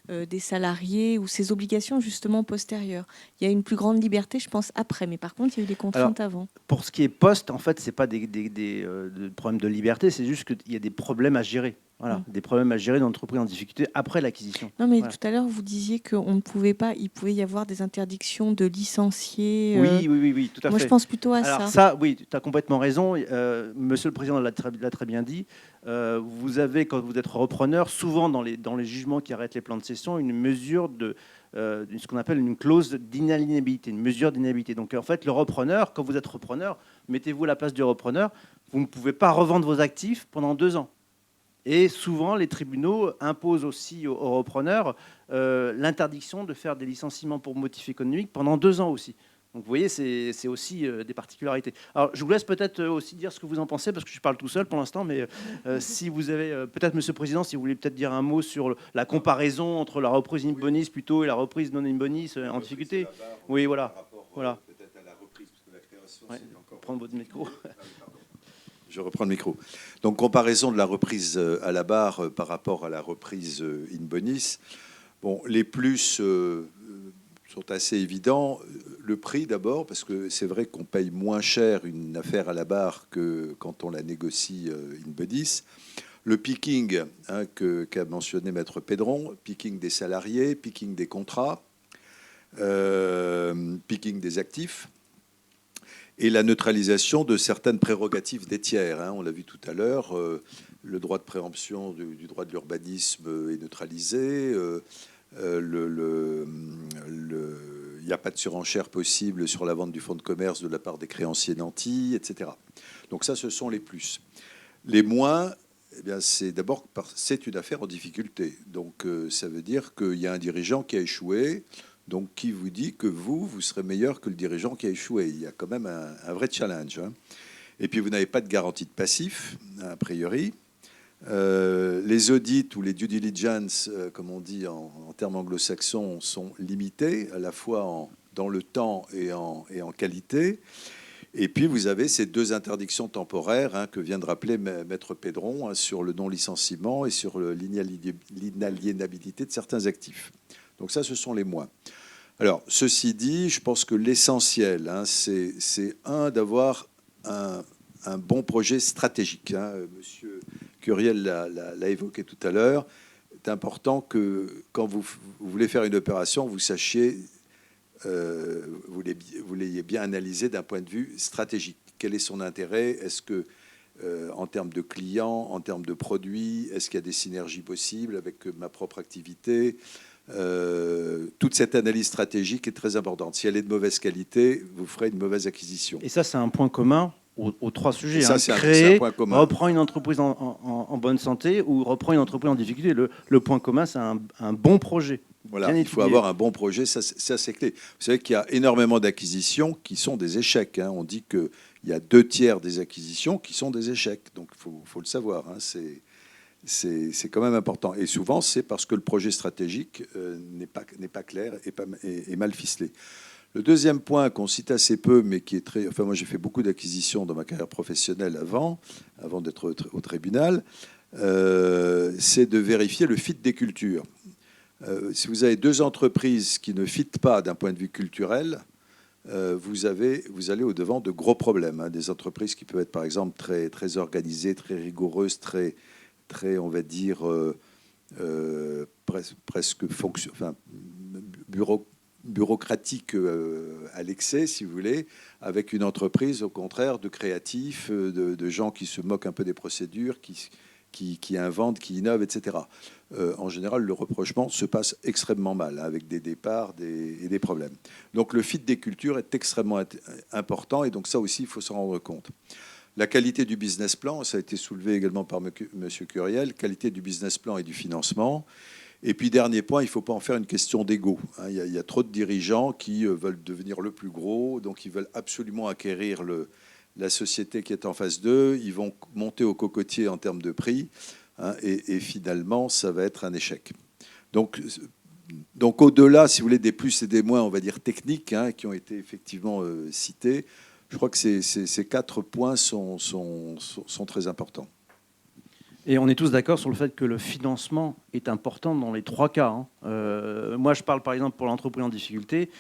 des salariés ou ces obligations justement postérieures. Il y a une plus grande liberté, je pense, après. Mais par contre, il y a eu des contraintes avant. Pour ce qui est post, en fait, ce n'est pas des problèmes de liberté, c'est juste qu'il y a des problèmes à gérer. Voilà, des problèmes à gérer dans l'entreprise en difficulté après l'acquisition. Non, mais tout à l'heure, vous disiez qu'on ne pouvait pas, il pouvait y avoir des interdictions de licencier. Oui, tout à fait. Moi, je pense plutôt à ça. Alors ça, oui, tu as complètement raison. Monsieur le Président l'a très bien dit. Vous avez, quand vous êtes repreneur, souvent dans les jugements qui arrêtent les plans de cession, une mesure de ce qu'on appelle une clause d'inaliénabilité, une mesure d'inaliénabilité. Donc en fait, le repreneur, quand vous êtes repreneur, mettez-vous à la place du repreneur, vous ne pouvez pas revendre vos actifs pendant 2 ans. Et souvent, les tribunaux imposent aussi aux repreneurs l'interdiction de faire des licenciements pour motif économique pendant 2 ans aussi. Donc vous voyez, c'est aussi des particularités. Alors je vous laisse peut-être aussi dire ce que vous en pensez, parce que je parle tout seul pour l'instant, mais si vous avez, peut-être Monsieur le Président, si vous voulez peut-être dire un mot sur la comparaison entre la reprise in bonis plutôt et la reprise non in bonis en difficulté. Oui, voilà. Peut-être à la reprise, parce que la création Ouais, prendre votre micro. Je reprends le micro. Donc, comparaison de la reprise à la barre par rapport à la reprise in bonis. Bon, les plus sont assez évidents. Le prix d'abord, parce que c'est vrai qu'on paye moins cher une affaire à la barre que quand on la négocie in bonis. Le picking qu'a mentionné Maître Pedron, picking des salariés, picking des contrats, picking des actifs, et la neutralisation de certaines prérogatives des tiers. On l'a vu tout à l'heure, le droit de préemption du droit de l'urbanisme est neutralisé, il n'y a pas de surenchère possible sur la vente du fonds de commerce de la part des créanciers nantis, etc. Donc ça, ce sont les plus. Les moins, eh bien, c'est d'abord c'est une affaire en difficulté. Donc ça veut dire qu'il y a un dirigeant qui a échoué. Donc qui vous dit que vous serez meilleur que le dirigeant qui a échoué? Il y a quand même un vrai challenge. Et puis vous n'avez pas de garantie de passif, a priori. Les audits ou les due diligence, comme on dit en termes anglo-saxons, sont limités à la fois dans le temps et en qualité. Et puis vous avez ces deux interdictions temporaires que vient de rappeler Maître Pedron sur le non-licenciement et sur l'inaliénabilité de certains actifs. Donc ça, ce sont les moins. Alors, ceci dit, je pense que l'essentiel, c'est d'avoir un bon projet stratégique. Monsieur Curiel l'a évoqué tout à l'heure. C'est important que quand vous voulez faire une opération, vous sachiez, vous l'ayez bien analysé d'un point de vue stratégique. Quel est son intérêt? Est-ce que, en termes de clients, en termes de produits, est-ce qu'il y a des synergies possibles avec ma propre activité? Toute cette analyse stratégique est très importante. Si elle est de mauvaise qualité, vous ferez une mauvaise acquisition. Et ça, c'est un point commun aux trois sujets. Ça, c'est créer, un point commun. Reprendre une entreprise en bonne santé ou reprendre une entreprise en difficulté. Le point commun, c'est un bon projet. Voilà, il faut avoir un bon projet, ça c'est clé. Vous savez qu'il y a énormément d'acquisitions qui sont des échecs. On dit qu'il y a 2/3 des acquisitions qui sont des échecs. Donc il faut le savoir. C'est quand même important. Et souvent, c'est parce que le projet stratégique n'est pas clair et mal ficelé. Le deuxième point qu'on cite assez peu, mais qui est très... Enfin, moi, j'ai fait beaucoup d'acquisitions dans ma carrière professionnelle avant d'être au tribunal, c'est de vérifier le fit des cultures. Si vous avez deux entreprises qui ne fitent pas d'un point de vue culturel, vous allez au-devant de gros problèmes. Des entreprises qui peuvent être, par exemple, très, très organisées, très rigoureuses, très on va dire, presque bureaucratique à l'excès, si vous voulez, avec une entreprise, au contraire, de créatifs, de gens qui se moquent un peu des procédures, qui inventent, qui innovent, etc. En général, le rapprochement se passe extrêmement mal, avec des départs et des problèmes. Donc le fit des cultures est extrêmement important, et donc ça aussi, il faut s'en rendre compte. La qualité du business plan, ça a été soulevé également par M. Curiel, qualité du business plan et du financement. Et puis, dernier point, il ne faut pas en faire une question d'ego. Il y a trop de dirigeants qui veulent devenir le plus gros, donc ils veulent absolument acquérir la société qui est en face d'eux. Ils vont monter au cocotier en termes de prix, et finalement, ça va être un échec. Donc au-delà, si vous voulez, des plus et des moins, on va dire techniques, qui ont été effectivement cités, je crois que ces 4 points sont très importants. Et on est tous d'accord sur le fait que le financement est important dans les 3 cas. Moi, je parle par exemple pour l'entreprise en difficulté.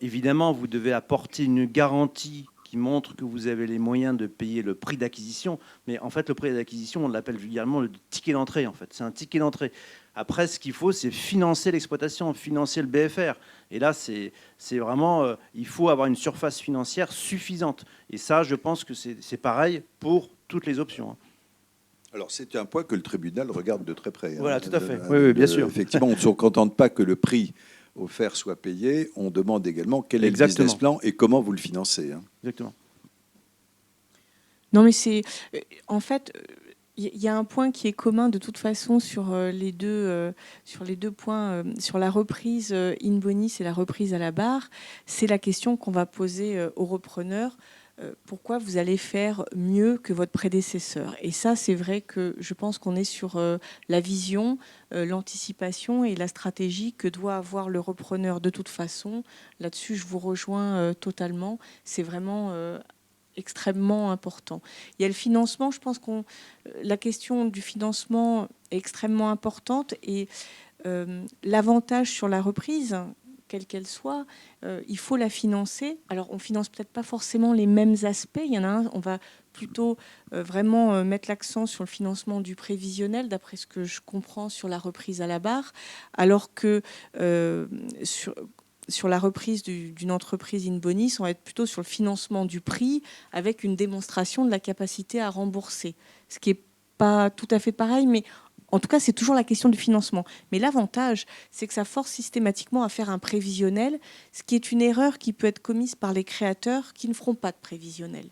Évidemment, vous devez apporter une garantie qui montre que vous avez les moyens de payer le prix d'acquisition. Mais en fait, le prix d'acquisition, on l'appelle vulgairement le ticket d'entrée. En fait, c'est un ticket d'entrée. Après, ce qu'il faut, c'est financer l'exploitation, financer le BFR. Et là, c'est vraiment, il faut avoir une surface financière suffisante. Et ça, je pense que c'est pareil pour toutes les options. Alors, c'est un point que le tribunal regarde de très près. Voilà, tout à fait. Oui, bien sûr. Effectivement, on ne se contente pas que le prix offert soit payé. On demande également quel est le business plan et comment vous le financez. Exactement. Non, mais c'est... En fait, il y a un point qui est commun de toute façon sur les deux points, sur la reprise in bonis et la reprise à la barre. C'est la question qu'on va poser aux repreneurs. pourquoi vous allez faire mieux que votre prédécesseur. Et ça, c'est vrai que je pense qu'on est sur la vision, l'anticipation et la stratégie que doit avoir le repreneur de toute façon. Là-dessus, je vous rejoins totalement. C'est vraiment extrêmement important. Il y a le financement, je pense que la question du financement est extrêmement importante et l'avantage sur la reprise, quelle qu'elle soit, il faut la financer. Alors, on finance peut-être pas forcément les mêmes aspects. Il y en a un, on va plutôt vraiment mettre l'accent sur le financement du prévisionnel, d'après ce que je comprends sur la reprise à la barre, alors que sur la reprise d'une entreprise in bonis, on va être plutôt sur le financement du prix avec une démonstration de la capacité à rembourser. Ce qui n'est pas tout à fait pareil, mais en tout cas, c'est toujours la question du financement. Mais l'avantage, c'est que ça force systématiquement à faire un prévisionnel, ce qui est une erreur qui peut être commise par les créateurs qui ne feront pas de prévisionnel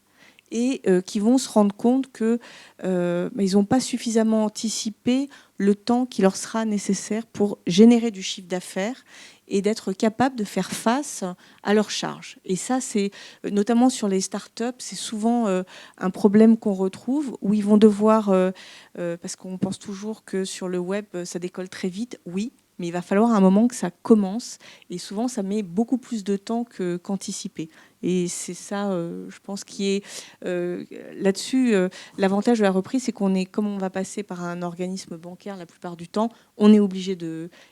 et qui vont se rendre compte qu'ils n'ont pas suffisamment anticipé le temps qui leur sera nécessaire pour générer du chiffre d'affaires et d'être capable de faire face à leurs charges. Et ça, c'est notamment sur les startups, c'est souvent un problème qu'on retrouve où ils vont devoir, parce qu'on pense toujours que sur le web, ça décolle très vite, oui, mais il va falloir à un moment que ça commence. Et souvent, ça met beaucoup plus de temps qu'anticipé. Et c'est ça, je pense, qui est là-dessus. L'avantage de la reprise, c'est qu'on est, comme on va passer par un organisme bancaire la plupart du temps, on est obligé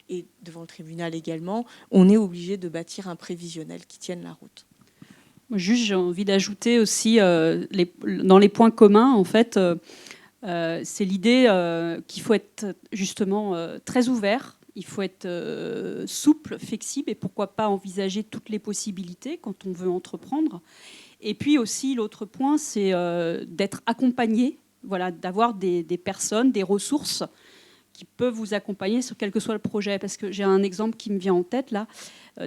et devant le tribunal également, on est obligé de bâtir un prévisionnel qui tienne la route. Juste, j'ai envie d'ajouter aussi, dans les points communs, en fait, c'est l'idée qu'il faut être justement très ouvert. Il faut être souple, flexible et pourquoi pas envisager toutes les possibilités quand on veut entreprendre. Et puis aussi, l'autre point, c'est d'être accompagné, voilà, d'avoir des personnes, des ressources qui peuvent vous accompagner sur quel que soit le projet. Parce que j'ai un exemple qui me vient en tête là.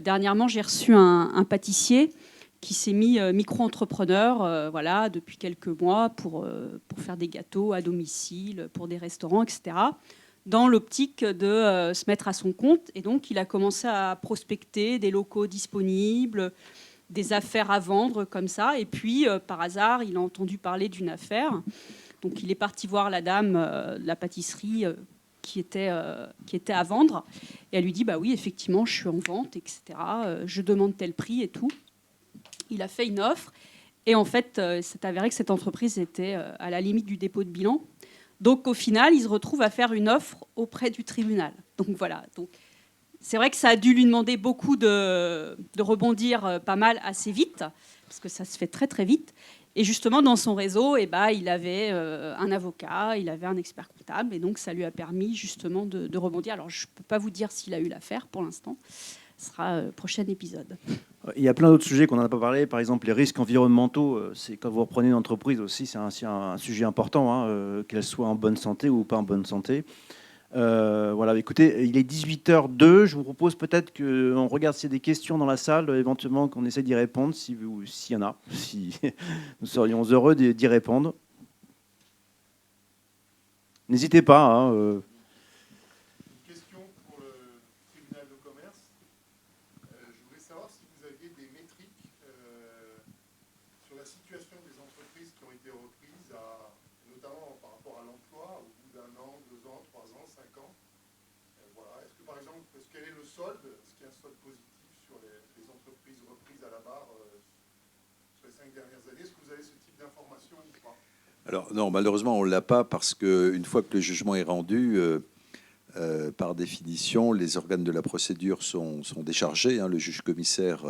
Dernièrement, j'ai reçu un pâtissier qui s'est mis micro-entrepreneur voilà, depuis quelques mois pour faire des gâteaux à domicile, pour des restaurants, etc., dans l'optique de se mettre à son compte. Et donc, il a commencé à prospecter des locaux disponibles, des affaires à vendre comme ça. Et puis, par hasard, il a entendu parler d'une affaire. Donc, il est parti voir la dame de la pâtisserie qui était à vendre. Et elle lui dit, bah oui, effectivement, je suis en vente, etc. Je demande tel prix et tout. Il a fait une offre. Et en fait, c'est avéré que cette entreprise était à la limite du dépôt de bilan. Donc, au final, il se retrouve à faire une offre auprès du tribunal. Donc, voilà. Donc, c'est vrai que ça a dû lui demander beaucoup de rebondir pas mal assez vite, parce que ça se fait très, très vite. Et justement, dans son réseau, il avait un avocat, il avait un expert comptable. Et donc, ça lui a permis justement de rebondir. Alors, je ne peux pas vous dire s'il a eu l'affaire pour l'instant. Ce sera prochain épisode. Il y a plein d'autres sujets qu'on n'en a pas parlé. Par exemple, les risques environnementaux. C'est quand vous reprenez une entreprise aussi, c'est un sujet important, hein, qu'elle soit en bonne santé ou pas en bonne santé. Voilà, écoutez, il est 18h02. Je vous propose peut-être qu'on regarde s'il y a des questions dans la salle, éventuellement qu'on essaie d'y répondre, s'il y en a. Si nous serions heureux d'y répondre. N'hésitez pas. Hein, Alors non, malheureusement, on ne l'a pas parce qu'une fois que le jugement est rendu, par définition, les organes de la procédure sont déchargés. Hein, le juge commissaire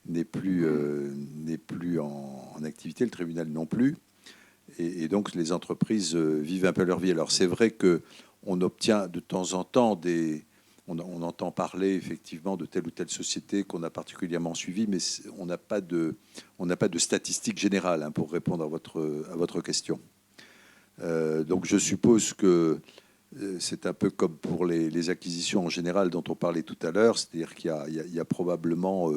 n'est plus en activité, le tribunal non plus. Et donc, les entreprises vivent un peu leur vie. Alors, c'est vrai qu'on obtient de temps en temps on entend parler effectivement de telle ou telle société qu'on a particulièrement suivie, mais on n'a pas de statistiques générales, hein, pour répondre à votre question. Donc je suppose que c'est un peu comme pour les acquisitions en général dont on parlait tout à l'heure, c'est-à-dire qu'il y a probablement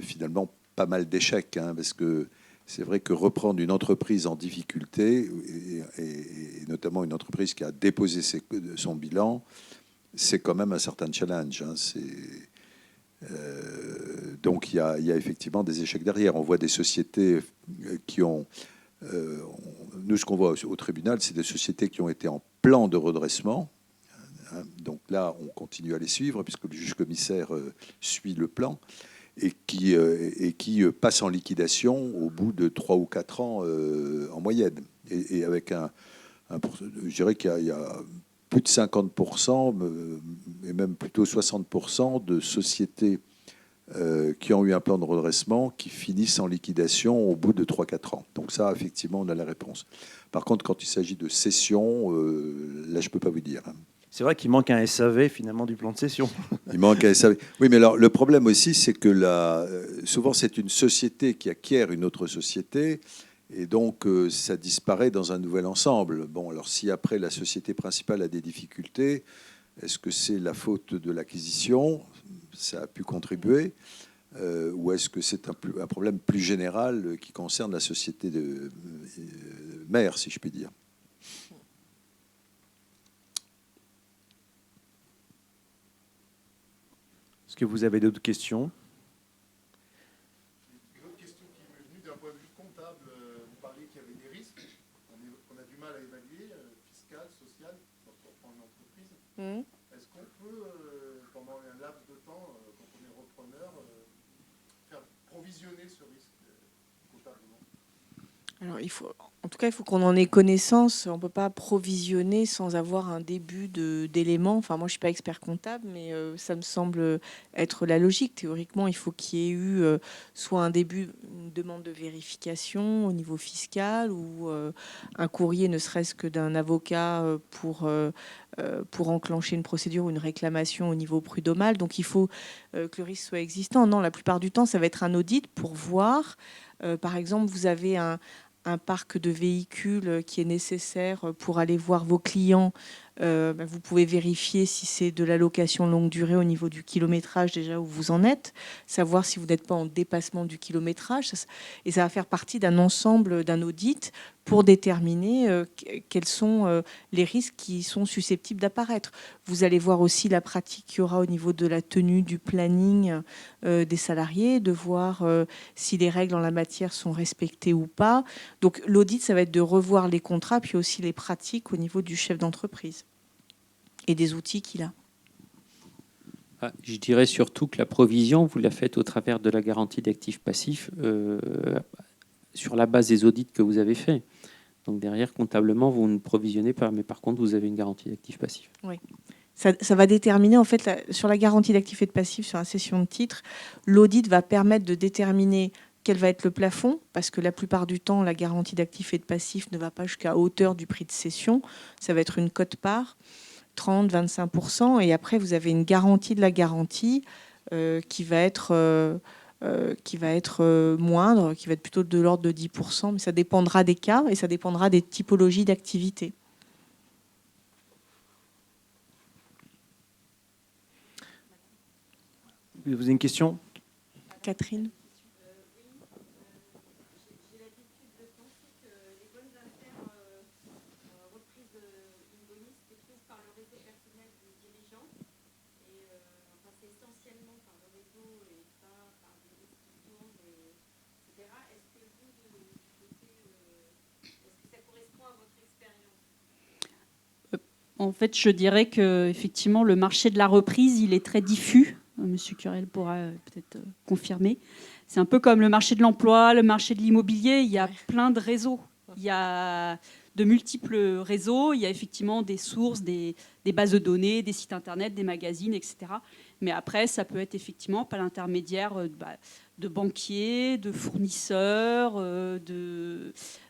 finalement pas mal d'échecs, hein, parce que c'est vrai que reprendre une entreprise en difficulté, et notamment une entreprise qui a déposé son bilan, c'est quand même un certain challenge. Hein. Donc il y a effectivement des échecs derrière. On voit des sociétés qui ont... nous, ce qu'on voit au tribunal, c'est des sociétés qui ont été en plan de redressement. Donc là, on continue à les suivre, puisque le juge commissaire suit le plan, et qui passent en liquidation au bout de 3 ou 4 ans en moyenne. Et avec je dirais qu'il y a plus de 50%, et même plutôt 60% de sociétés qui ont eu un plan de redressement qui finissent en liquidation au bout de 3-4 ans. Donc ça, effectivement, on a la réponse. Par contre, quand il s'agit de cession, là, je ne peux pas vous dire. C'est vrai qu'il manque un SAV, finalement, du plan de cession. Il manque un SAV. Oui, mais alors, le problème aussi, c'est que souvent, c'est une société qui acquiert une autre société, et donc, ça disparaît dans un nouvel ensemble. Bon, alors, si après, la société principale a des difficultés, est-ce que c'est la faute de l'acquisition ? Ça a pu contribuer, ou est-ce que c'est un problème plus général qui concerne la société mère, si je puis dire ? Est-ce que vous avez d'autres questions ? Une autre question qui m'est venue d'un point de vue comptable, vous parliez qu'il y avait des risques qu'on a du mal à évaluer, fiscal, social, quand on reprend une entreprise. Est-ce qu'on peut, pendant un laps de temps, quand on est repreneur, faire provisionner ce risque comptablement ? Alors, en tout cas, il faut qu'on en ait connaissance. On ne peut pas provisionner sans avoir un début d'éléments. Enfin, moi, je ne suis pas expert comptable, mais ça me semble être la logique. Théoriquement, il faut qu'il y ait eu soit un début, une demande de vérification au niveau fiscal, ou un courrier, ne serait-ce que d'un avocat pour enclencher une procédure ou une réclamation au niveau prud'homal. Donc, il faut que le risque soit existant. Non, la plupart du temps, ça va être un audit pour voir. Par exemple, vous avez un parc de véhicules qui est nécessaire pour aller voir vos clients. Vous pouvez vérifier si c'est de la location longue durée au niveau du kilométrage déjà où vous en êtes, savoir si vous n'êtes pas en dépassement du kilométrage. Et ça va faire partie d'un ensemble, d'un audit pour déterminer quels sont les risques qui sont susceptibles d'apparaître. Vous allez voir aussi la pratique qu'il y aura au niveau de la tenue du planning des salariés, de voir si les règles en la matière sont respectées ou pas. Donc l'audit, ça va être de revoir les contrats, puis aussi les pratiques au niveau du chef d'entreprise et des outils qu'il a. Je dirais surtout que la provision, vous la faites au travers de la garantie d'actifs passifs sur la base des audits que vous avez faits. Donc derrière, comptablement, vous ne provisionnez pas, mais par contre, vous avez une garantie d'actifs passifs. Oui. Ça va déterminer, en fait, sur la garantie d'actifs et de passifs, sur la cession de titres, l'audit va permettre de déterminer quel va être le plafond, parce que la plupart du temps, la garantie d'actifs et de passifs ne va pas jusqu'à hauteur du prix de cession. Ça va être une quote-part, 30, 25%, et après, vous avez une garantie de la garantie qui va être moindre, qui va être plutôt de l'ordre de 10%, mais ça dépendra des cas et ça dépendra des typologies d'activité. Vous avez une question ? Catherine ? En fait, je dirais que effectivement, le marché de la reprise, il est très diffus. Monsieur Curel pourra peut-être confirmer. C'est un peu comme le marché de l'emploi, le marché de l'immobilier. Il y a plein de réseaux. Il y a de multiples réseaux. Il y a effectivement des sources, des bases de données, des sites internet, des magazines, etc. Mais après, ça peut être effectivement par l'intermédiaire de banquiers, de fournisseurs,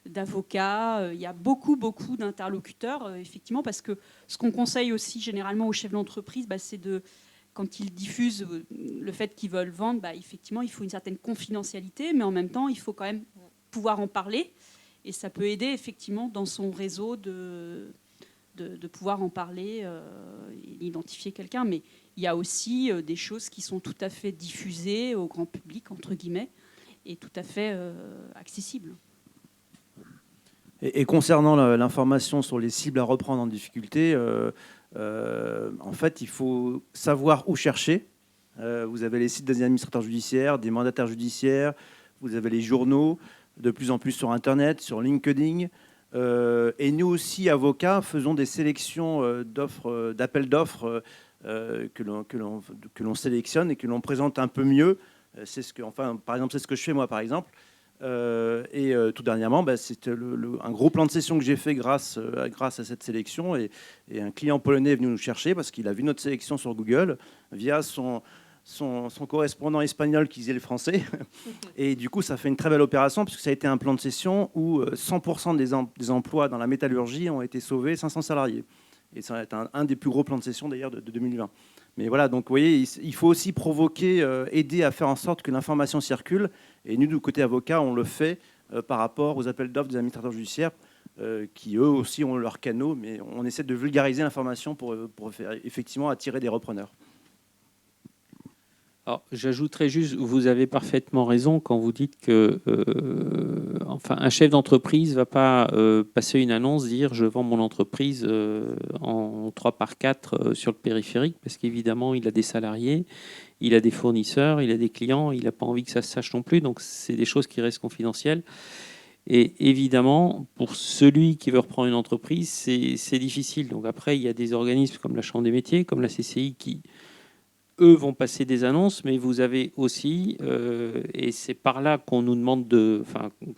d'avocats. Il y a beaucoup d'interlocuteurs, effectivement, parce que ce qu'on conseille aussi généralement aux chefs d'entreprise, c'est quand ils diffusent le fait qu'ils veulent vendre, effectivement, il faut une certaine confidentialité, mais en même temps, il faut quand même pouvoir en parler. Et ça peut aider, effectivement, dans son réseau de pouvoir en parler et d'identifier quelqu'un. Mais il y a aussi des choses qui sont tout à fait diffusées au grand public, entre guillemets, et tout à fait accessibles. Et concernant l'information sur les cibles à reprendre en difficulté, en fait, il faut savoir où chercher. Vous avez les sites des administrateurs judiciaires, des mandataires judiciaires, vous avez les journaux. de plus en plus sur Internet, sur LinkedIn. Et nous aussi, avocats, faisons des sélections d'appels d'offres que l'on sélectionne et que l'on présente un peu mieux. Par exemple, c'est ce que je fais moi, par exemple. Tout dernièrement, c'était un gros plan de session que j'ai fait grâce à cette sélection. Et un client polonais est venu nous chercher parce qu'il a vu notre sélection sur Google via son correspondant espagnol qui disait le français. Et du coup, ça fait une très belle opération puisque ça a été un plan de session où 100% des emplois dans la métallurgie ont été sauvés, 500 salariés. Et ça va être un des plus gros plans de session d'ailleurs de 2020. Mais voilà, donc vous voyez, il faut aussi provoquer, aider à faire en sorte que l'information circule. Et nous, du côté avocat, on le fait par rapport aux appels d'offres des administrateurs judiciaires qui, eux aussi, ont leurs canaux. Mais on essaie de vulgariser l'information pour faire, effectivement attirer des repreneurs. Alors, j'ajouterais juste, vous avez parfaitement raison quand vous dites que un chef d'entreprise ne va pas passer une annonce, dire je vends mon entreprise en 3x4 sur le périphérique, parce qu'évidemment, il a des salariés, il a des fournisseurs, il a des clients, il n'a pas envie que ça se sache non plus, donc c'est des choses qui restent confidentielles. Et évidemment, pour celui qui veut reprendre une entreprise, c'est difficile. Donc après, il y a des organismes comme la Chambre des métiers, comme la CCI qui eux vont passer des annonces, mais vous avez aussi, et c'est par là qu'on nous demande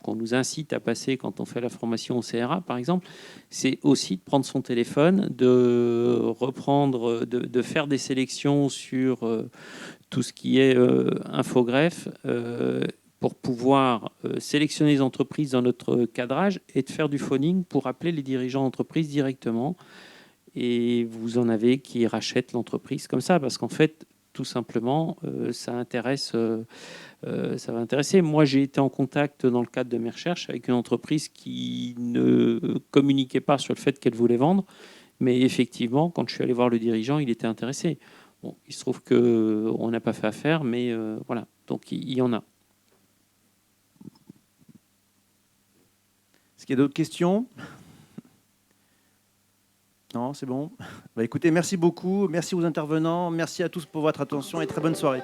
qu'on nous incite à passer quand on fait la formation au CRA, par exemple, c'est aussi de prendre son téléphone, de reprendre, de faire des sélections sur tout ce qui est infogreffe, pour pouvoir sélectionner les entreprises dans notre cadrage et de faire du phoning pour appeler les dirigeants d'entreprise directement. Et vous en avez qui rachètent l'entreprise comme ça, parce qu'en fait, tout simplement, ça va intéresser. Moi, j'ai été en contact dans le cadre de mes recherches avec une entreprise qui ne communiquait pas sur le fait qu'elle voulait vendre, mais effectivement, quand je suis allé voir le dirigeant, il était intéressé. Bon, il se trouve qu'on n'a pas fait affaire, mais voilà, donc il y en a. Est-ce qu'il y a d'autres questions ? Non, c'est bon. Écoutez, merci beaucoup. Merci aux intervenants. Merci à tous pour votre attention et très bonne soirée.